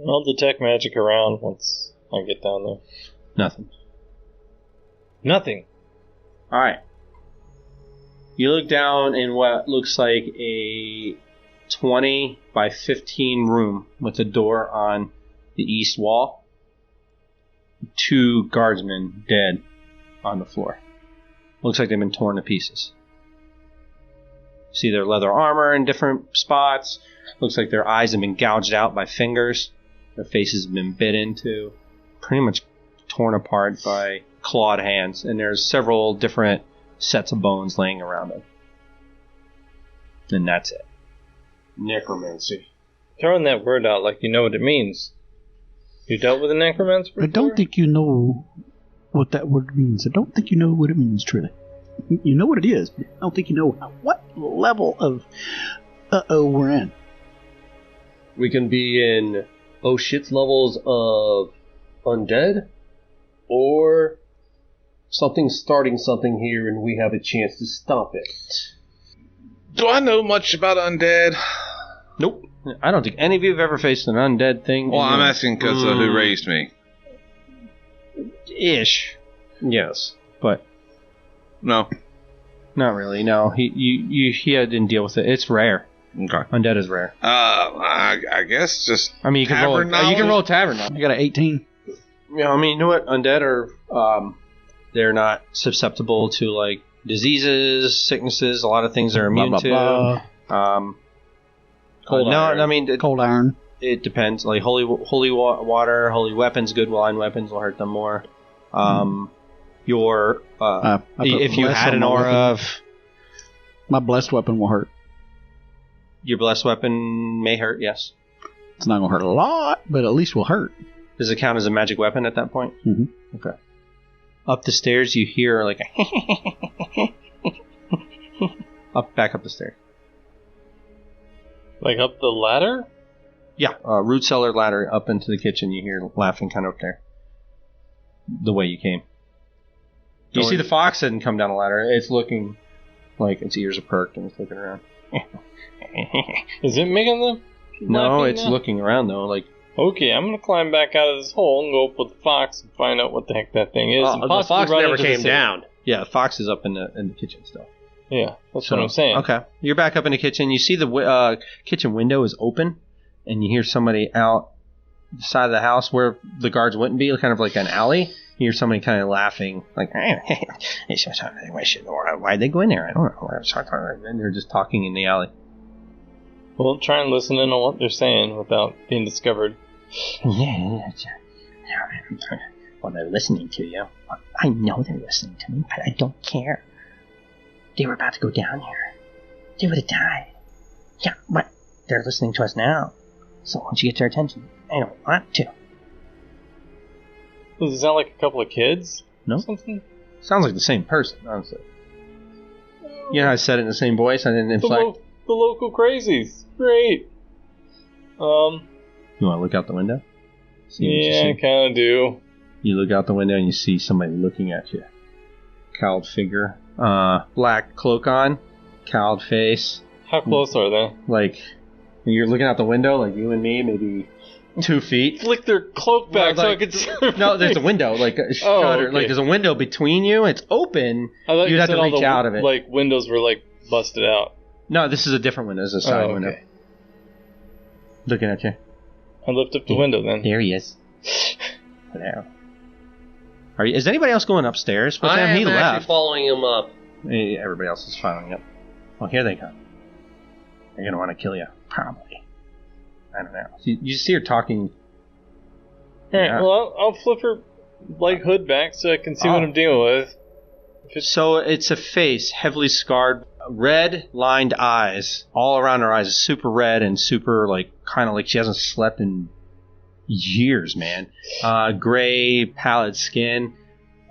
I'll detect magic around once I get down there. Nothing. All right. You look down in what looks like a 20 by 15 room with a door on the east wall. 2 guardsmen dead on the floor. Looks like they've been torn to pieces. See their leather armor in different spots. Looks like their eyes have been gouged out by fingers. Their faces have been bit into. Pretty much torn apart by clawed hands. And there's several different sets of bones laying around them. And that's it. Necromancy. Throwing that word out like you know what it means. You dealt with a necromancer before? I don't think you know what that word means. I don't think you know what it means, truly. You know what it is, but I don't think you know what level of we're in. We can be in oh shits levels of undead, or something's starting something here and we have a chance to stop it. Do I know much about undead? Nope. I don't think any of you have ever faced an undead thing. Well, I'm asking because of who raised me. Ish. Yes. But no. Not really, no. He didn't deal with it. It's rare. Okay. Undead is rare. I guess just. I mean, you can roll a tavern. I got an 18. Yeah, I mean, you know what? Undead are they're not susceptible to like diseases, sicknesses. A lot of things they're immune to. Cold iron. No, I mean cold iron. It depends. Like holy water, holy weapons, good wine weapons will hurt them more. Your if you had an aura of, my blessed weapon will hurt. Your blessed weapon may hurt. Yes, it's not gonna hurt a lot, but at least will hurt. Does it count as a magic weapon at that point? Mm-hmm. Okay. Up the stairs, you hear like a back up the stairs. Like up the ladder? Yeah, root cellar ladder up into the kitchen. You hear laughing kind of up there. The way you came. You see the fox didn't come down the ladder. It's looking like its ears are perked and it's looking around. Is it making the? No, it's looking around though. Like Okay, I'm gonna climb back out of this hole and go up with the fox and find out what the heck that thing is. and The possibly fox run never into the came city. down. Yeah, the fox is up in the kitchen still. Yeah, that's what I'm saying. Okay, you're back up in the kitchen. You see the kitchen window is open, and you hear somebody out the side of the house where the guards wouldn't be, kind of like an alley. You hear somebody kind of laughing, like, "Hey, why'd they go in there? I don't know." And they're just talking in the alley. We'll try and listen in on what they're saying without being discovered. Yeah. Well, they're listening to you. I know they're listening to me, but I don't care. They were about to go down here. They would have died. Yeah, but they're listening to us now. So once you get their attention, I don't want to. Does it sound like a couple of kids? No. Something? Sounds like the same person, honestly. You know, I said it in the same voice. I didn't inflect. The local crazies. Great. You want to look out the window? See what you Yeah, see? I kind of do. You look out the window and you see somebody looking at you. Cowled figure. Black cloak on. Cowled face. How close are they? Like, you're looking out the window, like you and me, maybe 2 feet. Flick their cloak back Well, so I like- could see. No, there's a window, like a shutter. okay. Like, there's a window between you. It's open. I thought You'd you have said to all reach the, out of it. Like windows were like busted out. No, this is a different window. This is a side window. Okay. Looking at you. I lift up the window then. There he is. Hello. Is anybody else going upstairs with I him? am He actually left. following him up. Everybody else is following up. Well, here they come. They're going to want to kill you. Probably. I don't know. You see her talking. Alright, Yeah. well, I'll flip her like hood back so I can see what Oh. I'm dealing with. So it's a face, heavily scarred, red lined eyes. All around her eyes is super red and super, like, kind of like she hasn't slept in years, man. Gray, pallid skin.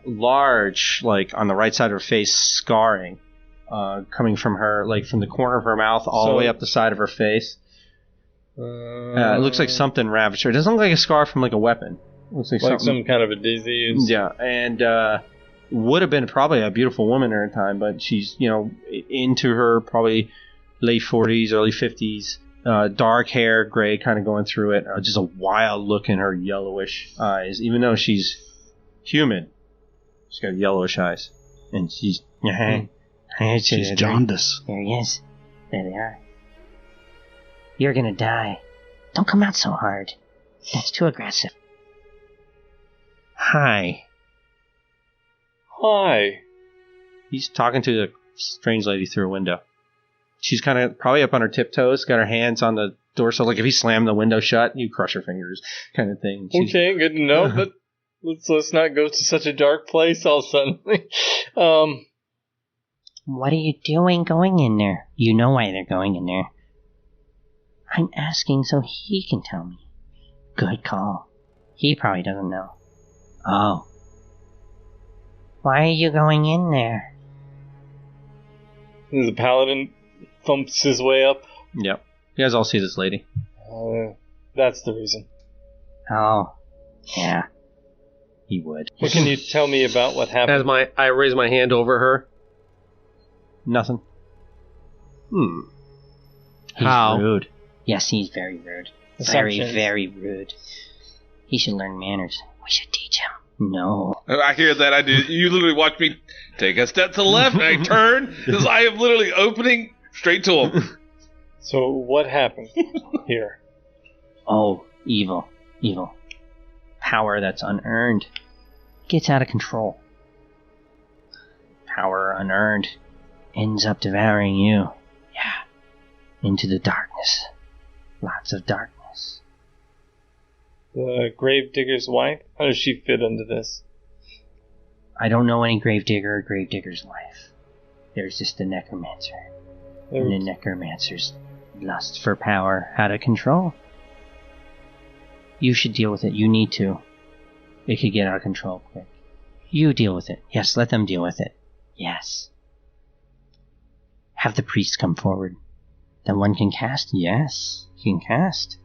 Large, like, on the right side of her face, scarring. Coming from her, like, from the corner of her mouth all the way up the side of her face. It looks like something ravaged her. It doesn't look like a scar from, like, a weapon. It looks like something. some kind of a disease. Yeah, and would have been probably a beautiful woman at her time, but she's, into her probably late 40s, early 50s. Dark hair, gray kind of going through it. Just a wild look in her yellowish eyes. Even though she's human, she's got yellowish eyes. And she's... She's jaundice. There he is. There they are. You're gonna die. Don't come out so hard. That's too aggressive. Hi. Hi. He's talking to the strange lady through a window. She's kind of probably up on her tiptoes, got her hands on the door. So, like, if he slammed the window shut, you crush her fingers, kind of thing. She's- Okay, good to know, but let's not go to such a dark place all suddenly. What are you doing going in there? You know why they're going in there. I'm asking so he can tell me. Good call. He probably doesn't know. Oh. Why are you going in there? The paladin thumps his way up. Yep. You guys all see this lady. That's the reason. Oh. Yeah. He would. What can you tell me about what happened? As I raise my hand over her. Nothing. He's How? rude. Yes, he's very rude. Very, Assumptions. very rude. He should learn manners. We should teach him. No. I hear that. I do. You literally watch me take a step to the left, and I turn because I am literally opening straight to him. So what happened here? Oh, evil. Evil. Power that's unearned. Gets out of control. Power unearned ends up devouring you. Yeah. Into the darkness. Lots of darkness. The gravedigger's wife? How does she fit into this? I don't know any gravedigger or gravedigger's wife. There's just the necromancer. And the necromancer's lust for power out of control. You should deal with it. You need to. It could get out of control quick. You deal with it. Yes, let them deal with it. Yes. Have the priest come forward. Then one can cast? Yes, he can cast.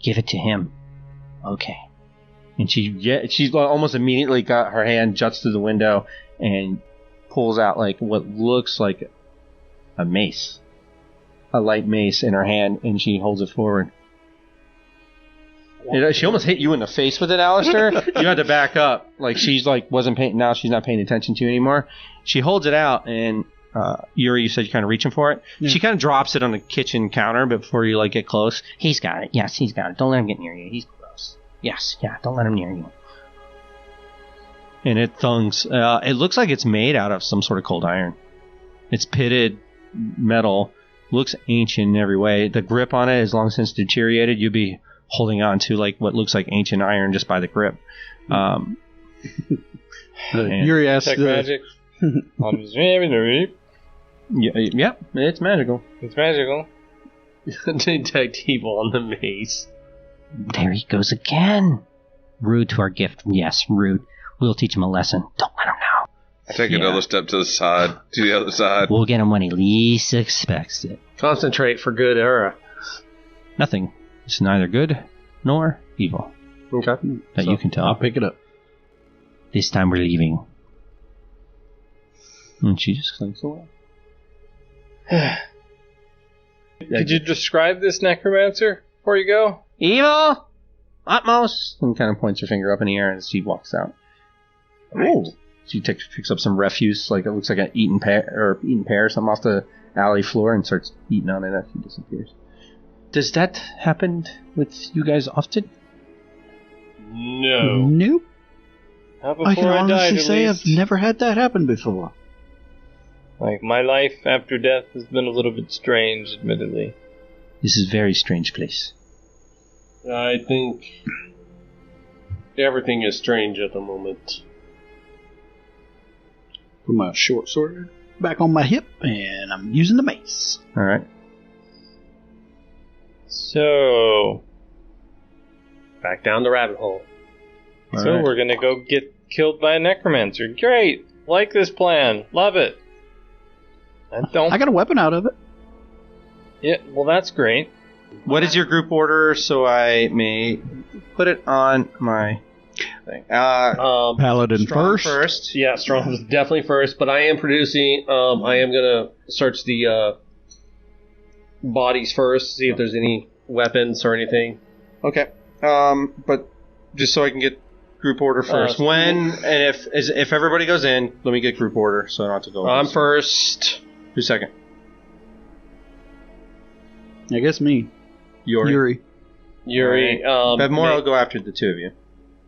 Give it to him. Okay. And she's almost immediately got her hand juts through the window and pulls out like what looks like a mace. A light mace in her hand, and she holds it forward. She almost hit you in the face with it, Alistair. You had to back up. Like she's like wasn't paying. Now she's not paying attention to you anymore. She holds it out, and Yuri, you said you're kind of reaching for it. Yeah. She kind of drops it on the kitchen counter before you like get close. He's got it. Yes, he's got it. Don't let him get near you. He's close. Yes, yeah. Don't let him near you. And it thunks. It looks like it's made out of some sort of cold iron. It's pitted metal. Looks ancient in every way. The grip on it is long since deteriorated. You'd be holding on to like what looks like ancient iron just by the grip. Yuri asked magic. Yeah, it's magical. It's magical. Detect evil on the mace. There he goes again. Rude to our gift. Yes, rude. We'll teach him a lesson. Don't let him know. Take another step to the side. To the other side. We'll get him when he least expects it. Concentrate for good era. Nothing. It's neither good nor evil. Okay. That you can tell. I'll pick it up. This time we're leaving. And she just clinks away. Could you describe this necromancer before you go? Evil! Utmost! And kind of points her finger up in the air as she walks out. Oh! She picks up some refuse, like it looks like an eaten pear or something off the alley floor and starts eating on it as she disappears. Does that happen with you guys often? No. Nope. Not before I can honestly died, say I've never had that happen before. Like, my life after death has been a little bit strange, admittedly. This is a very strange place. I think everything is strange at the moment. Put my short sword back on my hip, and I'm using the mace. All right. So, back down the rabbit hole. We're gonna go get killed by a necromancer. Great! Like this plan. Love it. I got a weapon out of it. Yeah, well, that's great. What is your group order so I may put it on my thing? Paladin first. Yeah, strong is definitely first, but I am producing. I am gonna search the bodies first, see if there's any weapons or anything. Okay. But just so I can get group order first. If everybody goes in, let me get group order so I don't have to go. I'm first. Who's second? I guess me. Yuri. Yuri. Bevmore will go after the two of you.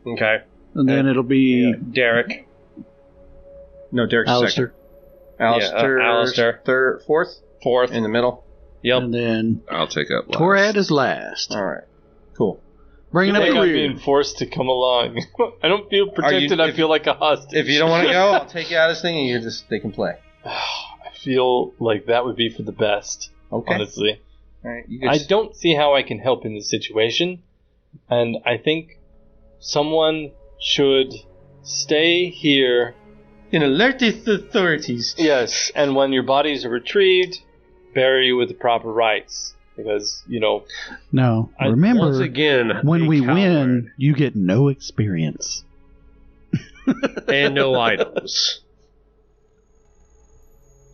Okay. And then it'll be Derek. No, Derek's Alistair. Second. Alistair. Third, fourth. In the middle. Yep. And then I'll take up last. Torad is last. All right. Cool. Bringing up I'm the being rear. forced to come along. I don't feel protected. I feel like a hostage. If you don't want to go, I'll take you out of this thing and they can play. I feel like that would be for the best. Okay. Honestly. All right. I don't see how I can help in this situation, and I think someone should stay here and alert the authorities. Yes, and when your bodies are retrieved, bury you with the proper rites, because No, remember, once again, when we coward. win, you get no experience and no items.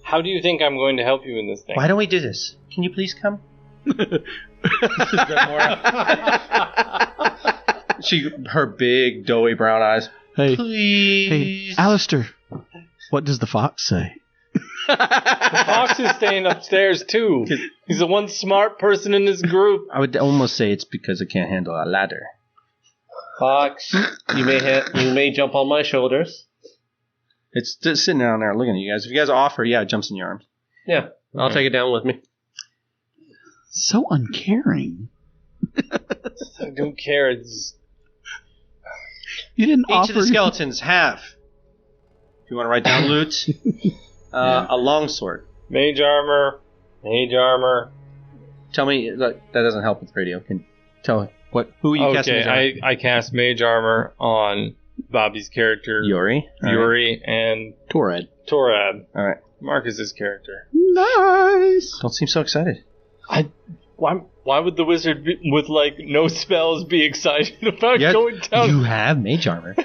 How do you think I'm going to help you in this thing? Why don't we do this? Can you please come? Her big doughy brown eyes. Hey, Please. hey, Alistair, what does the fox say? The fox is staying upstairs too. He's the one smart person in this group. I would almost say it's because it can't handle a ladder. Fox, you may jump on my shoulders. It's just sitting down there looking at you guys. If you guys offer, it jumps in your arms. Yeah, I'll take it down with me. So uncaring. I don't care. It's You didn't Each offer of the skeletons have, if you want to write down loot, a longsword. mage armor. Tell me, that doesn't help with radio. Can tell who you cast mage armor? I cast mage armor on Bobby's character, Yuri. Yuri, and Torad. Torad. All right. Marcus's character. Nice. Don't seem so excited. Why would the wizard with no spells be excited about going down? You have mage armor.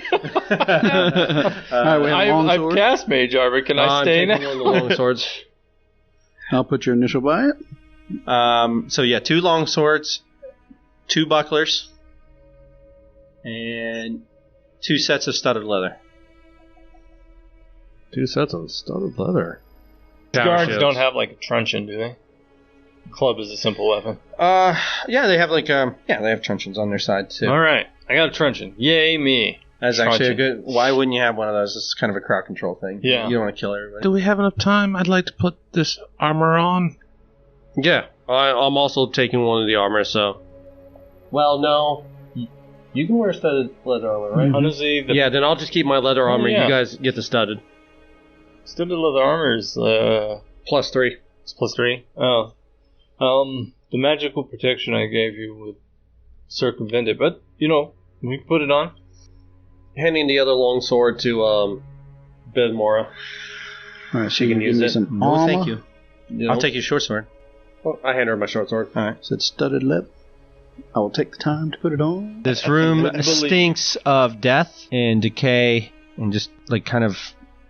I've cast mage armor. Can I stay now? One of the long swords. I'll put your initial by it. 2 long swords, 2 bucklers, and 2 sets of studded leather. 2 sets of studded leather. Guards don't have like a truncheon, do they? Club is a simple weapon. Yeah, they have they have truncheons on their side too. All right, I got a truncheon. Yay me! That's actually a good. Why wouldn't you have one of those? It's kind of a crowd control thing. Yeah, you don't want to kill everybody. Do we have enough time? I'd like to put this armor on. Yeah, I'm also taking one of the armor, so. Well, no. You can wear studded leather armor, right? Mm-hmm. Honestly, Yeah, then I'll just keep my leather armor. yeah. You guys get the studded. studded leather armor is +3. it's +3. Oh, the magical protection I gave you would circumvent it, but we can put it on. Handing the other long sword to Bedmora. All right, so She you can can use give me it. some No, armor. thank you. I'll take your short sword. Oh, I hand her my short sword. All right. Said studded lip. I will take the time to put it on. This room couldn't believe- stinks of death and decay and just like kind of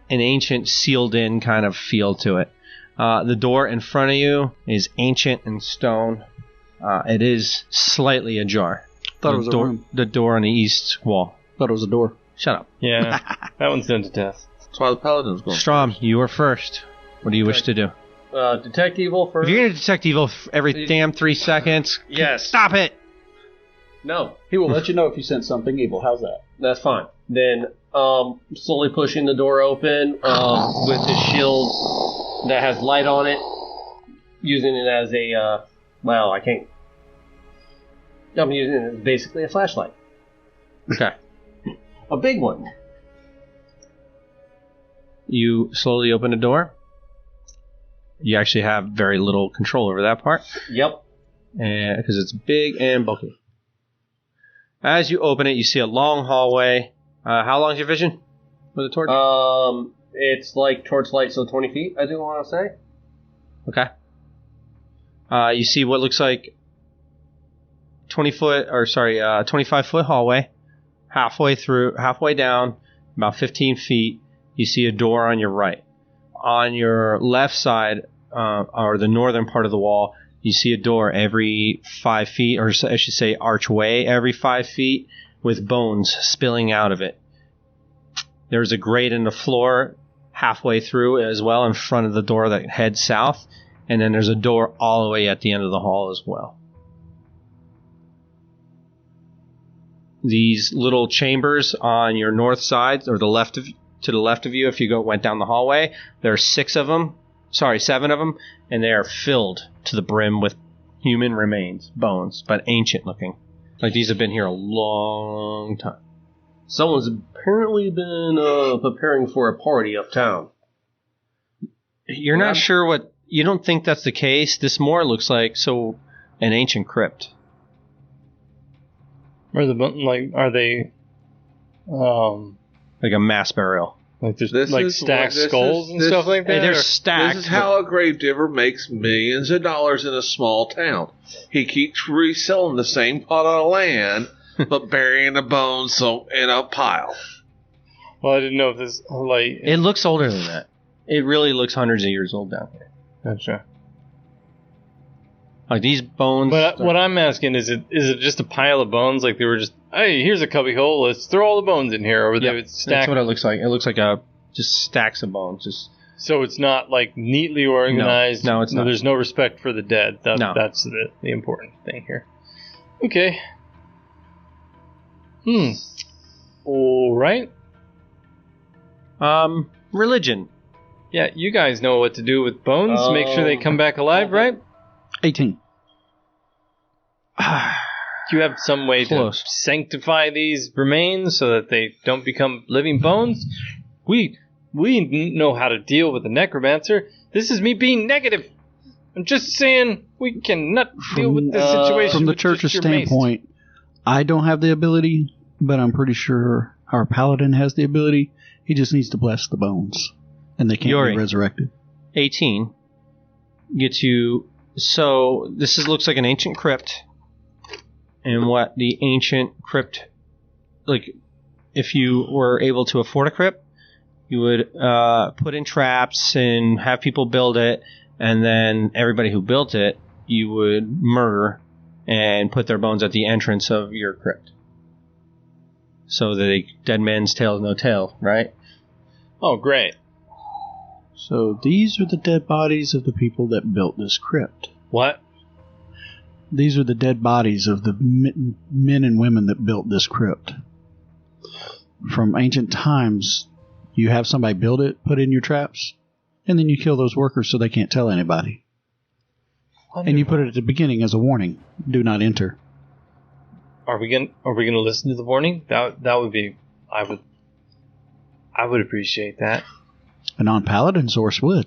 an ancient sealed in kind of feel to it. The door in front of you is ancient and stone. It is slightly ajar. Thought it was a door, room. The door on the east wall. Thought it was a door. Shut up. Yeah, that one's done to death. That's why the paladin's going. Strom, you are first. What do you wish to do? Detect evil If first. you're going to detect evil every damn 3 seconds, Yes. stop it! No, He will let you know if you sense something evil. How's that? that's fine. Then, slowly pushing the door open with the shield that has light on it, using it as a, I can't. I'm using it as basically a flashlight. Okay. A big one. You slowly open the door. You actually have very little control over that part. Yep. Because it's big and bulky. As you open it, you see a long hallway. How long is your vision with a torch? It's like torchlight, so 20 feet, I do want to say. Okay. You see what looks like 25-foot hallway. Halfway down, about 15 feet, you see a door on your right. On your left side, or the northern part of the wall, you see a door every 5 feet, or I should say archway every 5 feet, with bones spilling out of it. There's a grate in the floor halfway through as well in front of the door that heads south, and then there's a door all the way at the end of the hall as well. These little chambers on your north side, or to the left of you, if you went down the hallway, there are 7 of them, and they are filled to the brim with human remains, bones, but ancient looking. Like these have been here a long time. Someone's apparently been preparing for a party uptown. You're not sure what... You don't think that's the case? This more looks like an ancient crypt. Are they Like a mass burial. like just This like is stacked what- this skulls is- and this- stuff like that? They're or- stacked. This is how a gravedigger makes millions of dollars in a small town. He keeps reselling the same plot of land, but burying the bones in a pile. Well, I didn't know if this It looks older than that. It really looks hundreds of years old down here. Gotcha. Like these bones... But what I'm asking is it just a pile of bones? Like they were just, hey, here's a cubby hole, let's throw all the bones in here, or they would stack. That's what it looks like. It looks like just stacks of bones. Just So it's not like neatly organized. No, it's not. There's no respect for the dead. No. That's the important thing here. Okay. All right. religion. Yeah, you guys know what to do with bones. Make sure they come back alive, right? 18. Do you have some way Close. to sanctify these remains so that they don't become living bones? We know how to deal with the necromancer. This is me being negative. I'm just saying we cannot deal with this situation. From the with church's just your mace. standpoint, I don't have the ability, but I'm pretty sure our paladin has the ability. He just needs to bless the bones, and they can't Yuri. be resurrected. 18 gets you. So this looks like an ancient crypt, and what the ancient crypt, like, if you were able to afford a crypt, you would put in traps and have people build it, and then everybody who built it, you would murder and put their bones at the entrance of your crypt. So the dead man's tale is no tale, right? Oh, great. So these are the dead bodies of the people that built this crypt. What? These are the dead bodies of the men and women that built this crypt. From ancient times, you have somebody build it, put in your traps, and then you kill those workers so they can't tell anybody. Wonderful. And you put it at the beginning as a warning: do not enter. Are we gonna listen to the warning? That would be. I would appreciate that. A non-paladin source would.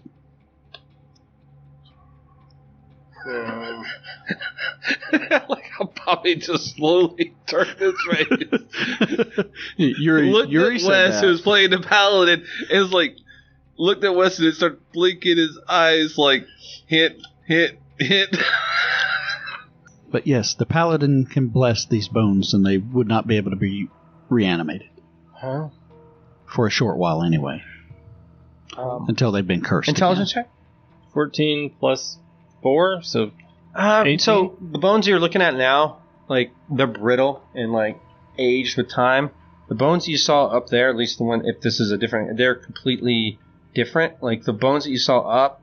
Like how Bobby just slowly turned his face. Yuri Looked at Wes, who was playing the paladin, and was like, looked at Wes and started blinking his eyes like, hint. But yes, the paladin can bless these bones and they would not be able to be reanimated. Huh? For a short while anyway. Until they've been cursed. Intelligence again. check? 14 plus 4, so 18? So the bones you're looking at now, like, they're brittle and like aged with time. The bones you saw up there, at least the one, if this is a different, they're completely different. Like the bones that you saw up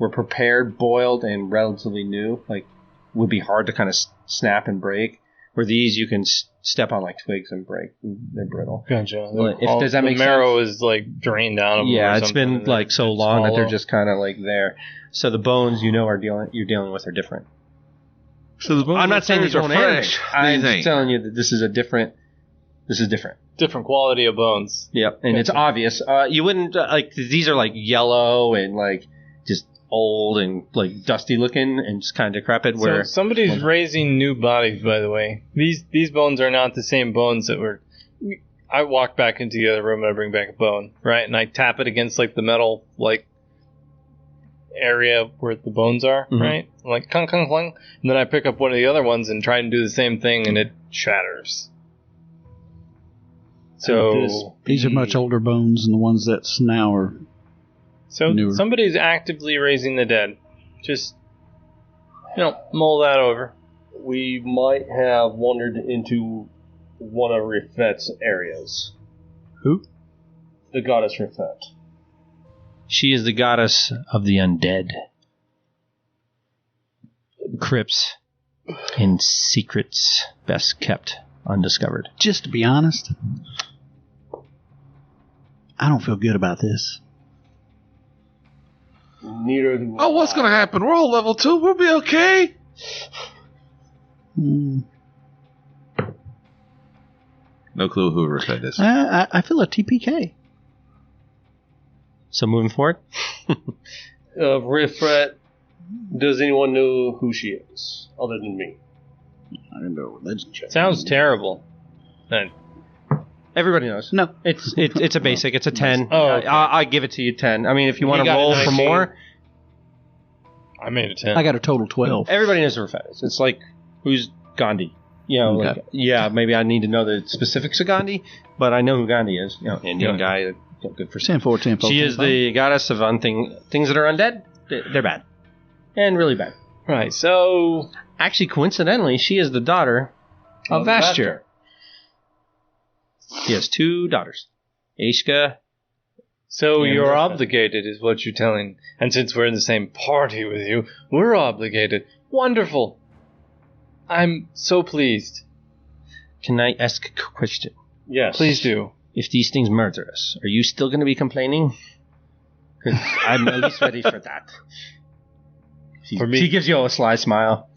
were prepared, boiled, and relatively new. Like, would be hard to kind of snap and break. Where these you can step on like twigs and break. They're brittle. Gotcha. Does that make sense? The marrow is like drained out of them. Yeah, or it's something, been like so long that they're hollow. just kind of like there. So the bones you're dealing with are different. So the bones I'm not saying these are don't fresh. I'm just telling you that this is different. Different quality of bones. Yep, and it's obvious. You wouldn't like these are like yellow and like just old and like dusty looking and just kind of decrepit. Where So somebody's raising new bodies, by the way. These bones are not the same bones that were. I walk back into the other room and I bring back a bone, right? And I tap it against like the metal like area where the bones are, right? I'm like clunk, clunk, clunk, and then I pick up one of the other ones and try and do the same thing, and it shatters. So these are much older bones than the ones that's now are. So newer. somebody's actively raising the dead. Just mull that over. We might have wandered into one of Rifet's areas. Who? The goddess Rifet. she is the goddess of the undead, crypts, and secrets best kept undiscovered. Just to be honest, I don't feel good about this. Neither do Oh, what's going to happen? We're all level 2. We'll be okay. No clue who said this. I feel a TPK. So moving forward, Rifet, does anyone know who she is, other than me? I didn't do a religion check. Sounds terrible. everybody knows. No. It's a basic. It's a 10. Oh, okay. I give it to you 10. I mean, if you want to got a roll for 19. more, I made a 10. I got a total 12. everybody knows who Rafet is. It's like, who's Gandhi? You know, Okay. like, yeah, maybe I need to know the specifics of Gandhi, but I know who Gandhi is. You know, Indian guy, good for 10 4, 10 4. She is the goddess of things that are undead. They're bad. And really bad. Right, so... Actually, coincidentally, she is the daughter of Vastur. She has 2 daughters. Aishka. So Yeah, you're Rifet. obligated, is what you're telling. And since we're in the same party with you, we're obligated. Wonderful. I'm so pleased. Can I ask a question? Yes. Please do. If these things murder us, are you still going to be complaining? Because I'm at least ready for that. For me- She gives you a sly smile.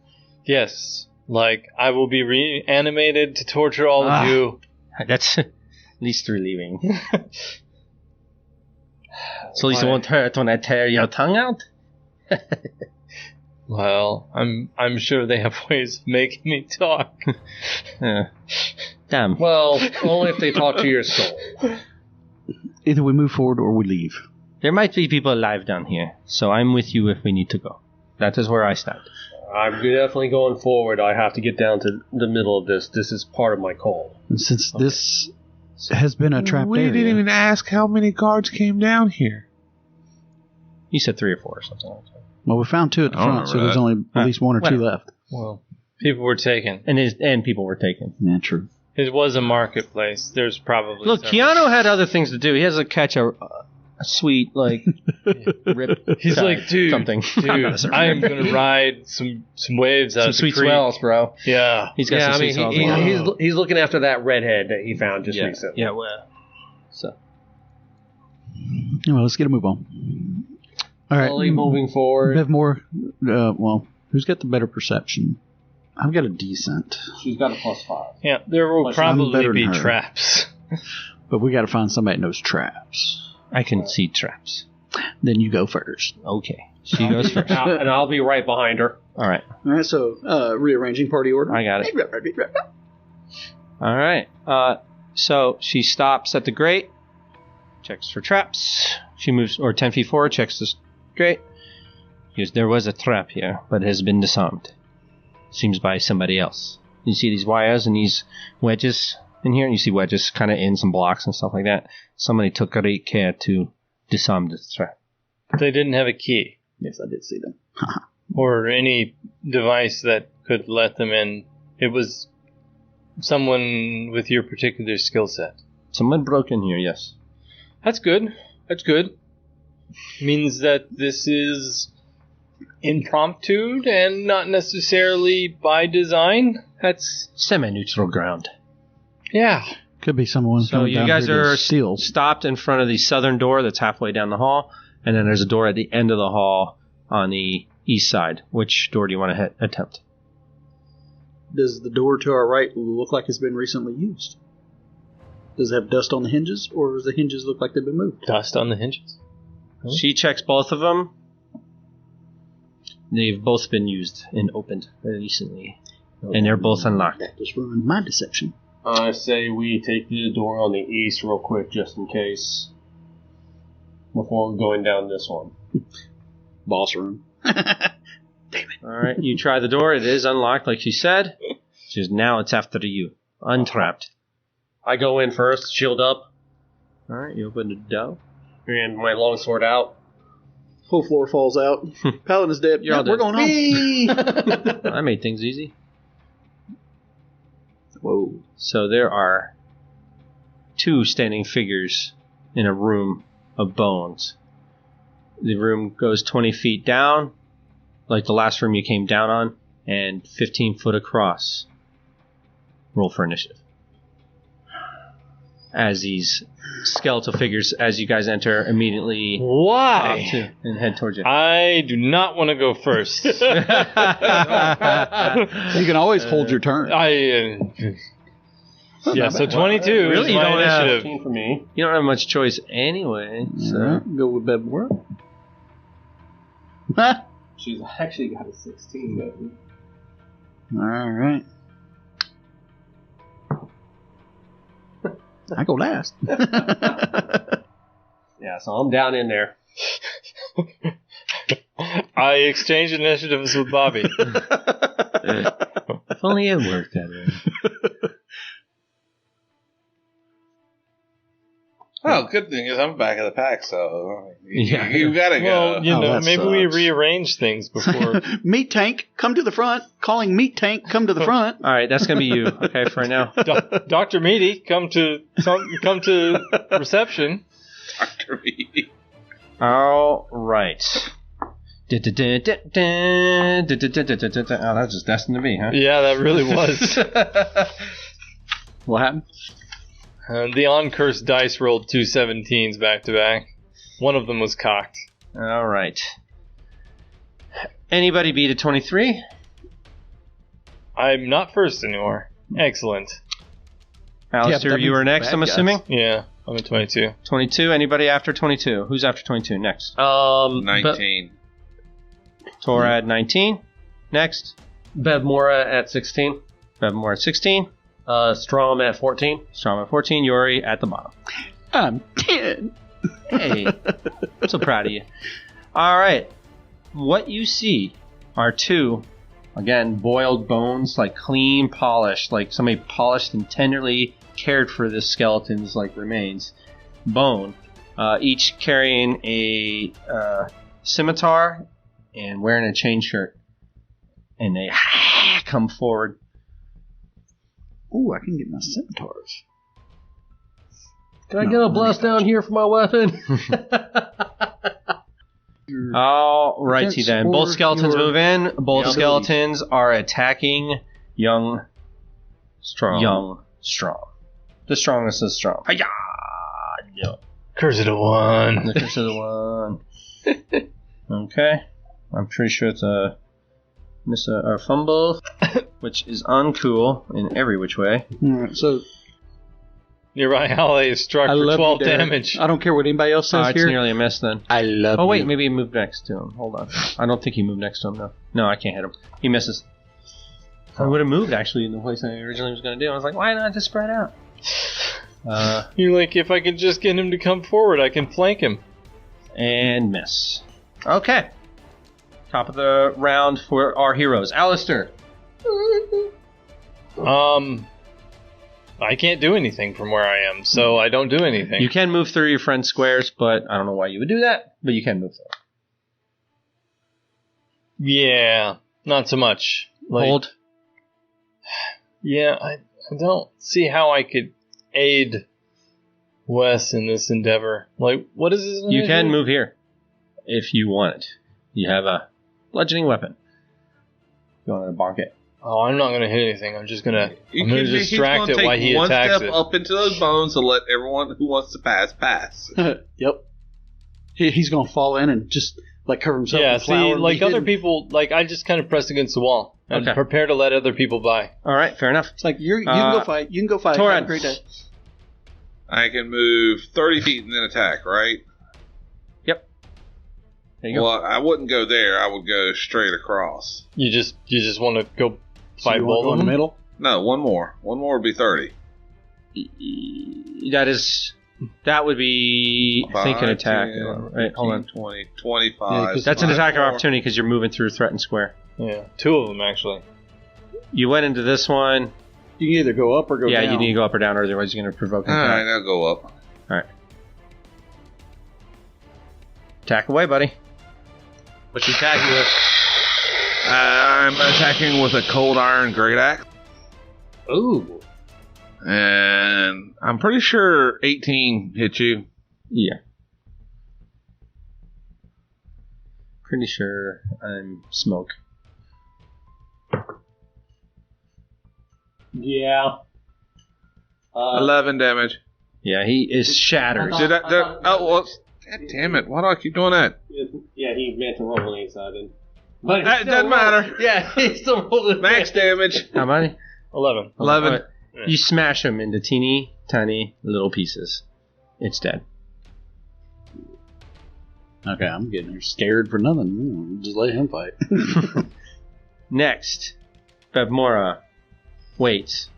Yes. Like, I will be reanimated to torture all of you. That's at least relieving. So at least it won't hurt when I tear your tongue out? Well, I'm sure they have ways of making me talk. Damn. Well, only if they talk to your soul. Either we move forward or we leave. There might be people alive down here, so I'm with you if we need to go. That is where I stand. I'm definitely going forward. I have to get down to the middle of this. This is part of my call. And since this has been a trapped We area, didn't even ask how many guards came down here. You said 3 or 4 or something like that. well, we found 2 at the I don't front, so remember there's that. only at least 1 or 2 Whatever. left. Well, people were taken. And people were taken. Yeah, true. It was a marketplace. There's probably Look, several. Keanu had other things to do. He has to catch a sweet, like, rip. He's like, dude, something. dude, I am gonna ride some waves out Some of the sweet creek. swells, bro. Yeah. He's got Yeah, some I sweet mean, swells. he's looking after that redhead that he found just yeah. recently. Yeah, well. So. Well, let's get a move on. All right. Slowly moving forward. Bevmore, well, who's got the better perception? I've got a decent, She's got a +5. Yeah, there will I'm probably better be than her. traps. but we got to find somebody that knows traps. I can see traps. Then you go first. Okay. She goes first. And I'll be right behind her. All right. All right, so rearranging party order. I got it. All right. So she stops at the grate, checks for traps. She moves, or 10 feet forward, checks this grate. Because there was a trap here, but it has been disarmed. Seems by somebody else. You see these wires and these wedges in here, and you see wedges kind of in some blocks and stuff like that. Somebody took great care to disarm the trap. They didn't have a key Yes, I did see them. or any device that could let them in. It was someone with your particular skill set. Someone broke in here, yes. That's good. That's good. Means that this is impromptu and not necessarily by design. That's Semi-neutral ground. yeah. Could be someone. So coming you down guys here to are steal. stopped in front of the southern door that's halfway down the hall, and then there's a door at the end of the hall on the east side. Which door do you want to attempt? Does the door to our right look like it's been recently used? Does it have dust on the hinges, or does the hinges look like they've been moved? Dust on the hinges. She checks both of them. They've both been used and opened very recently, and they're both unlocked. That just ruined my deception. I say we take the door on the east real quick just in case before going down this one. Boss room. All right, you try the door. It is unlocked, like she said. Just now it's after you. Untrapped. I go in first, shield up, All right, you open the door. and my longsword out. Whole floor falls out. Paladin is dead. You're all We're dead. going home. I made things easy. Whoa. So there are two standing figures in a room of bones. The room goes 20 feet down, like the last room you came down on, and 15 foot across. Roll for initiative. As these skeletal figures, as you guys enter, immediately pop Why? to and head towards you. I do not want to go first. You can always hold your turn. Yeah, so 22 Really? is You my don't have- initiative. 15 for me. You don't have much choice anyway, so... All right, go with Bevmore. She's actually got a 16 though. All right. I go last. Yeah, so I'm down in there. I exchange initiatives with Bobby. If only it worked that way. Oh, good thing is I'm back of the pack, so Yeah. you gotta Well, go. you Oh, know, that maybe we sucks. rearrange things before. Meat tank, come to the front. Calling meat tank, come to the front. All right, that's going to be you, okay, for right now. Dr. Meaty, come to reception. Dr. B. All right. Oh, that's just destined to be, huh? Yeah, that really was. What happened? The uncursed dice rolled 2 17s back to back. One of them was cocked. All right. Anybody beat a 23? I'm not first anymore. Excellent. Alistair, that you means were next, bad I'm guys. assuming? Yeah, I'm at 22. 22. Anybody after 22? Who's after 22? Next. 19. Torad, 19. Next. Bevmora at 16. Bevmore at 16. Strom at 14. Strom at 14. Yori at the bottom. I'm 10. Hey, I'm so proud of you. All right. What you see are two, again, boiled bones, like clean, polished, like somebody polished and tenderly cared for this skeleton's like remains. Bone. Each carrying a scimitar and wearing a chain shirt. And they come forward. Ooh, I can get my scimitars. Can I get a blast down here for my weapon? All righty then. Both skeletons move in. Both skeletons are attacking young strong. The strongest is strong. Hiya! No. Curse of the one. The curse of the one. Okay. I'm pretty sure it's a miss or fumble, which is uncool in every which way. All right, so Nearby ally is struck for 12 damage. I don't care what anybody else says It's here. nearly a miss then. I love Oh wait, you. maybe he moved next to him. Hold on. I don't think he moved next to him, no. No, I can't hit him. He misses. I would have moved actually in the place I originally was going to do. I was like, why not just spread out? You're like, if I could just get him to come forward, I can flank him. And miss. Okay. Top of the round for our heroes. Alistair. I can't do anything from where I am, so I don't do anything. You can move through your friend's squares, but I don't know why you would do that, but you can move through. Yeah, not so much. Hold. Yeah, I don't see how I could aid Wes in this endeavor. Like, what is this? You can move here if you want it. You have a bludgeoning weapon. You want to bonk it. Oh, I'm not going to hit anything. I'm just going to distract it take while he one attacks step it. up into those bones to let everyone who wants to pass. Yep. He's going to fall in and just like cover himself Yeah, in flour. see, and like be other hidden. people, like I just kind of press against the wall and Okay. prepare to let other people by. All right, fair enough. It's like you can go fight. You can go fight. Torad. Have a great day. I can move 30 feet and then attack, right? Yep. There you go. Well, I wouldn't go there. I would go straight across. You just want to go So fight you wanna both go of in the them? middle. No, one more. One more would be 30. That would be, I think, an attack. 10, Right, hold on. 20, 25. Yeah, That's an attack of more. opportunity because you're moving through a threatened square. Yeah, two of them actually. You went into this one. You can either go up or go down. Yeah, you need to go up or down, or otherwise you're going to provoke an All attack. right, I'll go up. Attack away, buddy. What you attacking with? I'm attacking with a cold iron great axe. Ooh. And I'm pretty sure 18 hit you. Yeah. Pretty sure I'm smoke. Yeah. 11 damage. Yeah, he is shattered. Oh, well, God damn it. Why do I keep doing that? Yeah, he meant to roll an 8 sided. But That doesn't matter. Yeah, he's still rolling. Max damage. How many? 11. 11. Alright. You smash him into teeny tiny little pieces. It's dead. Okay, I'm getting scared for nothing. Just let him fight. Next, Bevmora waits.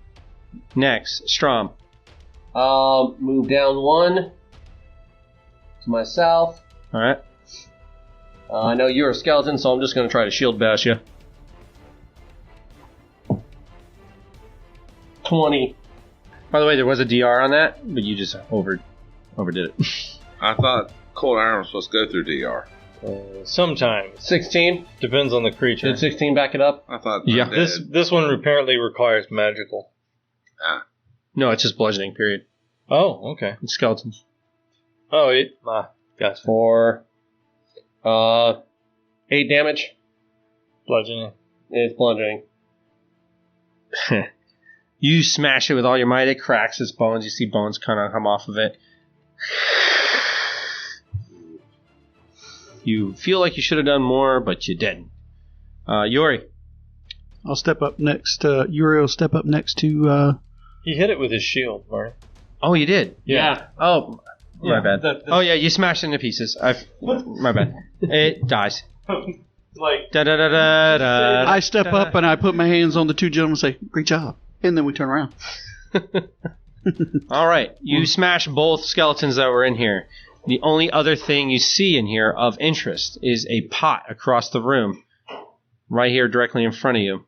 Next, Strom. Move down 1 to my south. All right. I know you're a skeleton, so I'm just going to try to shield bash you. 20. By the way, there was a DR on that, but you just overdid it. I thought cold iron was supposed to go through DR. Sometimes 16. depends on the creature. Did 16 back it up? I thought Yeah. This one apparently requires magical. No, it's just bludgeoning. Period. Oh, okay. It's skeletons. Oh, gotcha. For 8 damage. Bludgeoning. It's bludgeoning. You smash it with all your might. It cracks its bones. You see bones kind of come off of it. You feel like you should have done more, but you didn't. Yori. I'll step up next. Uri will step up next to. He hit it with his shield, Marty. Oh, you did? Yeah. Oh, my Yeah, bad. Oh, yeah, you smashed it into pieces. My bad. It dies. Like, Da da da da da. I step up and I put my hands on the two gentlemen and say, "Great job," and then we turn around. All right, you smash both skeletons that were in here. The only other thing you see in here of interest is a pot across the room, right here directly in front of you,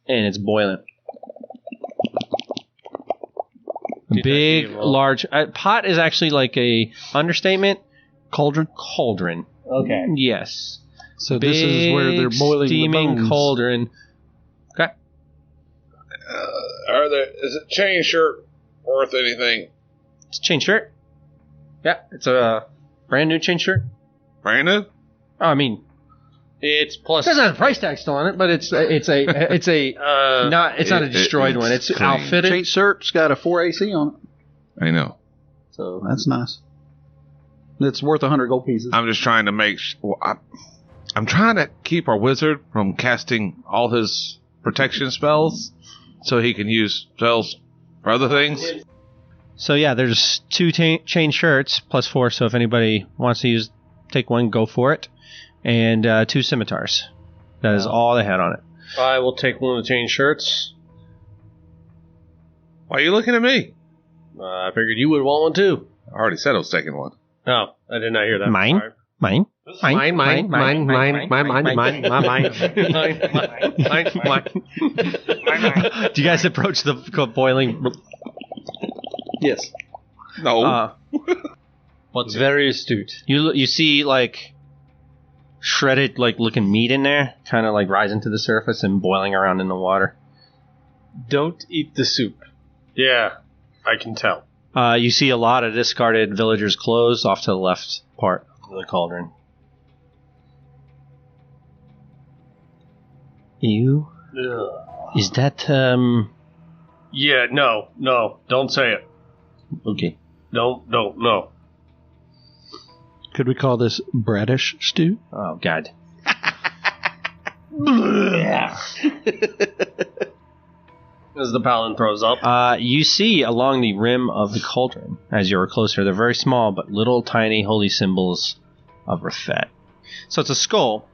and it's boiling. Big, large pot is actually like a understatement. Cauldron. Okay. Yes. So this is where they're boiling steaming the bones. cauldron. Okay. Is a chain shirt worth anything? It's a chain shirt. Yeah, it's a brand new chain shirt. Brand new? Oh, I mean, It's plus. it doesn't have a price tag still on it, but it's not a destroyed one. It's clean. outfitted. Chain shirt's got a 4 AC on it, I know. so that's nice. It's worth 100 gold pieces. I'm just trying to make. I'm trying to keep our wizard from casting all his protection spells, so he can use spells for other things. So yeah, there's 2 chain shirts plus 4. So if anybody wants to take one, go for it. And 2 scimitars. That is all they had on it. I will take one of the chain shirts. Why are you looking at me? I figured you would want one too. I already said I was taking one. Oh, I did not hear that. Mine? Sorry. Mine? Do you guys approach the boiling? Yes. No. What's very astute? You see like shredded like looking meat in there, kind of like rising to the surface and boiling around in the water. Don't eat the soup. Yeah, I can tell. You see a lot of discarded villagers' clothes off to the left part of the cauldron. Is that Yeah, no, don't say it. okay? No. Could we call this bradish stew? Oh God. As the paladin throws up. You see along the rim of the cauldron, as you're closer, they're very small but little tiny holy symbols of Rafet. So it's a skull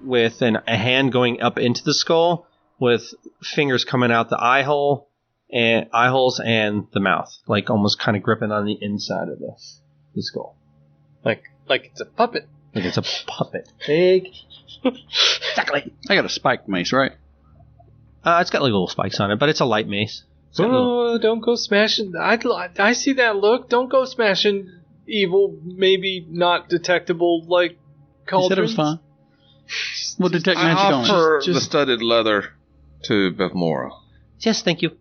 with a hand going up into the skull with fingers coming out the eye holes and the mouth, like almost kind of gripping on the inside of the skull. Like it's a puppet. Like it's a puppet. Big. Exactly. I got a spiked mace, right? It's got like little spikes on it, but it's a light mace. Oh, don't go smashing. I see that look. Don't go smashing evil, maybe not detectable like cauldrons. You said it was fine. We'll detect magic I on it. offer the studded leather to Bethmora. Yes, thank you.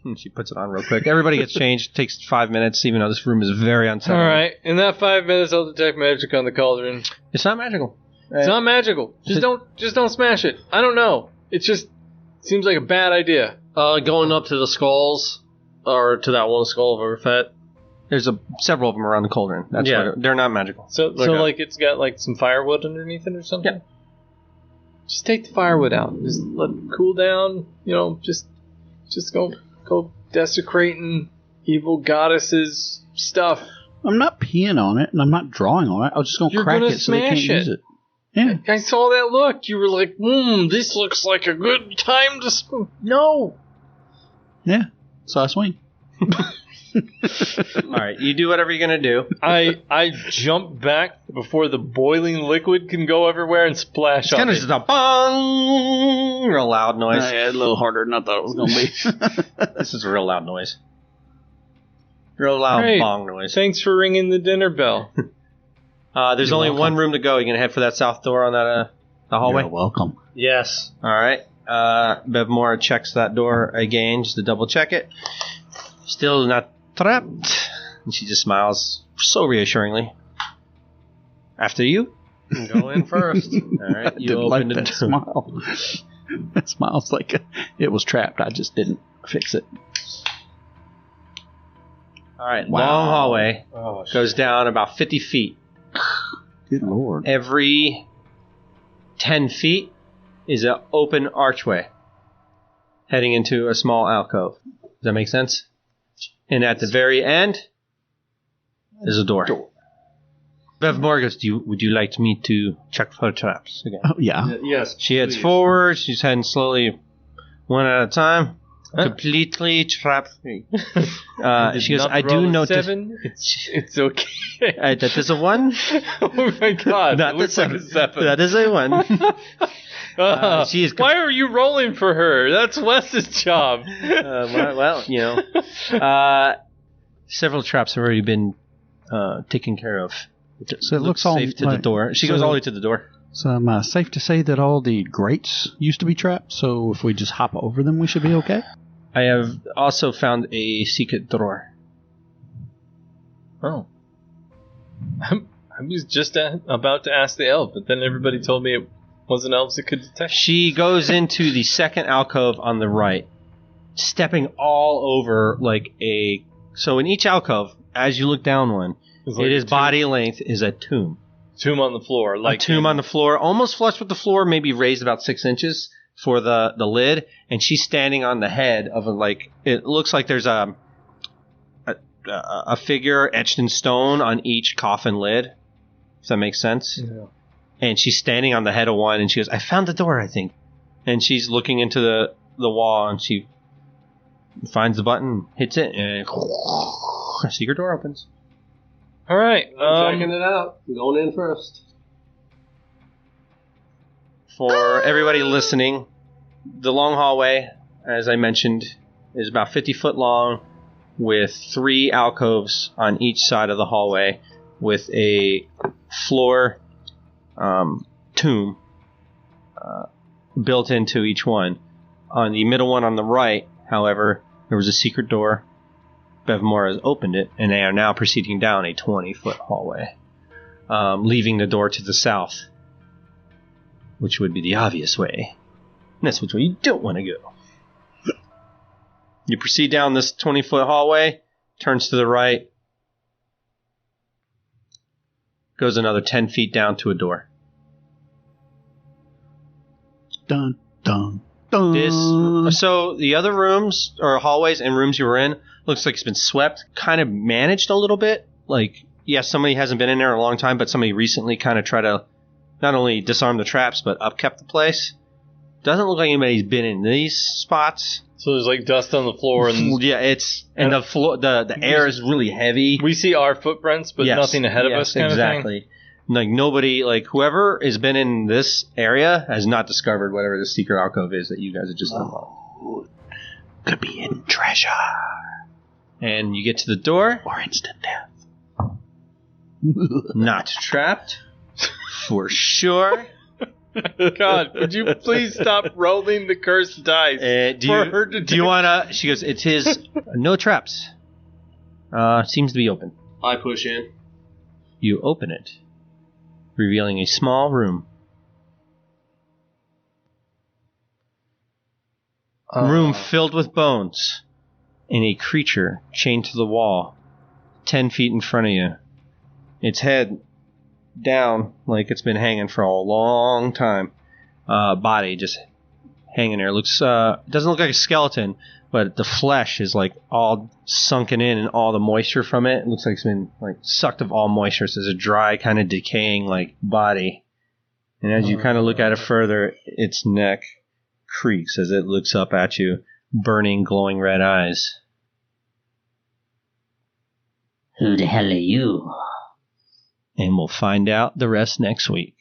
And she puts it on real quick. Everybody gets changed. It takes 5 minutes, even though this room is very unsettling. All right, in that 5 minutes, I'll detect magic on the cauldron. It's not magical. It's not magical. Just don't smash it. I don't know. It just seems like a bad idea. Going up to the skulls, or to that one skull of Rafet. There's several of them around the cauldron. That's Yeah. why they're not magical. So Okay. like it's got like some firewood underneath it or something. Yeah. Just take the firewood out. Just let it cool down. You know, just go desecrating evil goddesses stuff. I'm not peeing on it, and I'm not drawing on it. I was just going to You're crack gonna it so they can't smash use it. it. Yeah. I saw that look. You were like, this looks like a good time to... No. Yeah. So I swing. All right, you do whatever you're going to do. I jump back before the boiling liquid can go everywhere and splash It's on kind of it. just a bong, real loud noise. Yeah, a little harder than I thought it was going to be. This is a real loud noise. Real loud Great. bong noise. Thanks for ringing the dinner bell. There's only one room to go. You're going to head for that south door on that the hallway? You're welcome. Yes. All right. Bevmora checks that door again just to double check it. Still not trapped. And she just smiles so reassuringly. After you. Go in first. All right. I You didn't open like the that door. smile. That smile's like it was trapped. I just didn't fix it. All right. Wow. Long hallway. Oh, Goes down about 50 feet. Good lord. Every 10 feet is an open archway heading into a small alcove. Does that make sense? And at the very end is a door. Bevmora goes, would you like me to check for traps again? Oh, yeah. Yes. She heads please. forward. She's heading slowly, one at a time, completely trap free. She goes, Not I roll do a notice. 7. It's okay. That is a 1. Oh my god. Not it the looks like a 7. 7. That is a 1. She is Why are you rolling for her? That's Wes's job. well, you know. Several traps have already been taken care of. So it looks all safe to the like- door. She so- goes all the way to the door. So am I safe to say that all the grates used to be trapped? So if we just hop over them, we should be okay? I have also found a secret door. Oh. I was just about to ask the elf, but then everybody told me it wasn't elves that could detect. She goes into the second alcove on the right, stepping all over like a... So in each alcove, as you look down one, Like it is body length is a tomb. Tomb on the floor. Like a tomb on the floor, almost flush with the floor, maybe raised about 6 inches for the lid, and she's standing on the head of a, like, it looks like there's a figure etched in stone on each coffin lid, if that makes sense. Yeah. And she's standing on the head of one, and she goes, I found the door, I think. And she's looking into the wall, and she finds the button, hits it, and a secret door opens. All right. Checking it out. I'm going in first. For everybody listening, the long hallway, as I mentioned, is about 50 foot long with 3 alcoves on each side of the hallway with a floor tomb built into each one. On the middle one on the right, however, there was a secret door. Bevmore has opened it, and they are now proceeding down a 20-foot hallway, leaving the door to the south, which would be the obvious way. And that's which way you don't want to go. You proceed down this 20-foot hallway, turns to the right, goes another 10 feet down to a door. Dun, dun, dun. So the other rooms, or hallways and rooms you were in, looks like it's been swept, kind of managed a little bit. Like, yes, somebody hasn't been in there in a long time, but somebody recently kind of tried to not only disarm the traps, but upkept the place. Doesn't look like anybody's been in these spots. So there's like dust on the floor, and yeah, and the floor, the air is really heavy. We see our footprints, but nothing ahead of us. Kind Exactly. Of thing. Like nobody, like whoever has been in this area has not discovered whatever the secret alcove is that you guys have just unlocked. Could be hidden treasure. And you get to the door. Or instant death. Not trapped. For sure. God, would you please stop rolling the cursed dice Do you want to... She goes, it's his... No traps. Seems to be open. I push in. You open it, revealing a small room. Room filled with bones and a creature chained to the wall 10 feet in front of you. Its head down like it's been hanging for a long time. Body just hanging there. Looks doesn't look like a skeleton, but the flesh is like all sunken in and all the moisture from it. It looks like it's been like sucked of all moisture. So it's a dry, kind of decaying like body. And as you kind of look at it further, its neck creaks as it looks up at you, burning, glowing red eyes. Who the hell are you? And we'll find out the rest next week.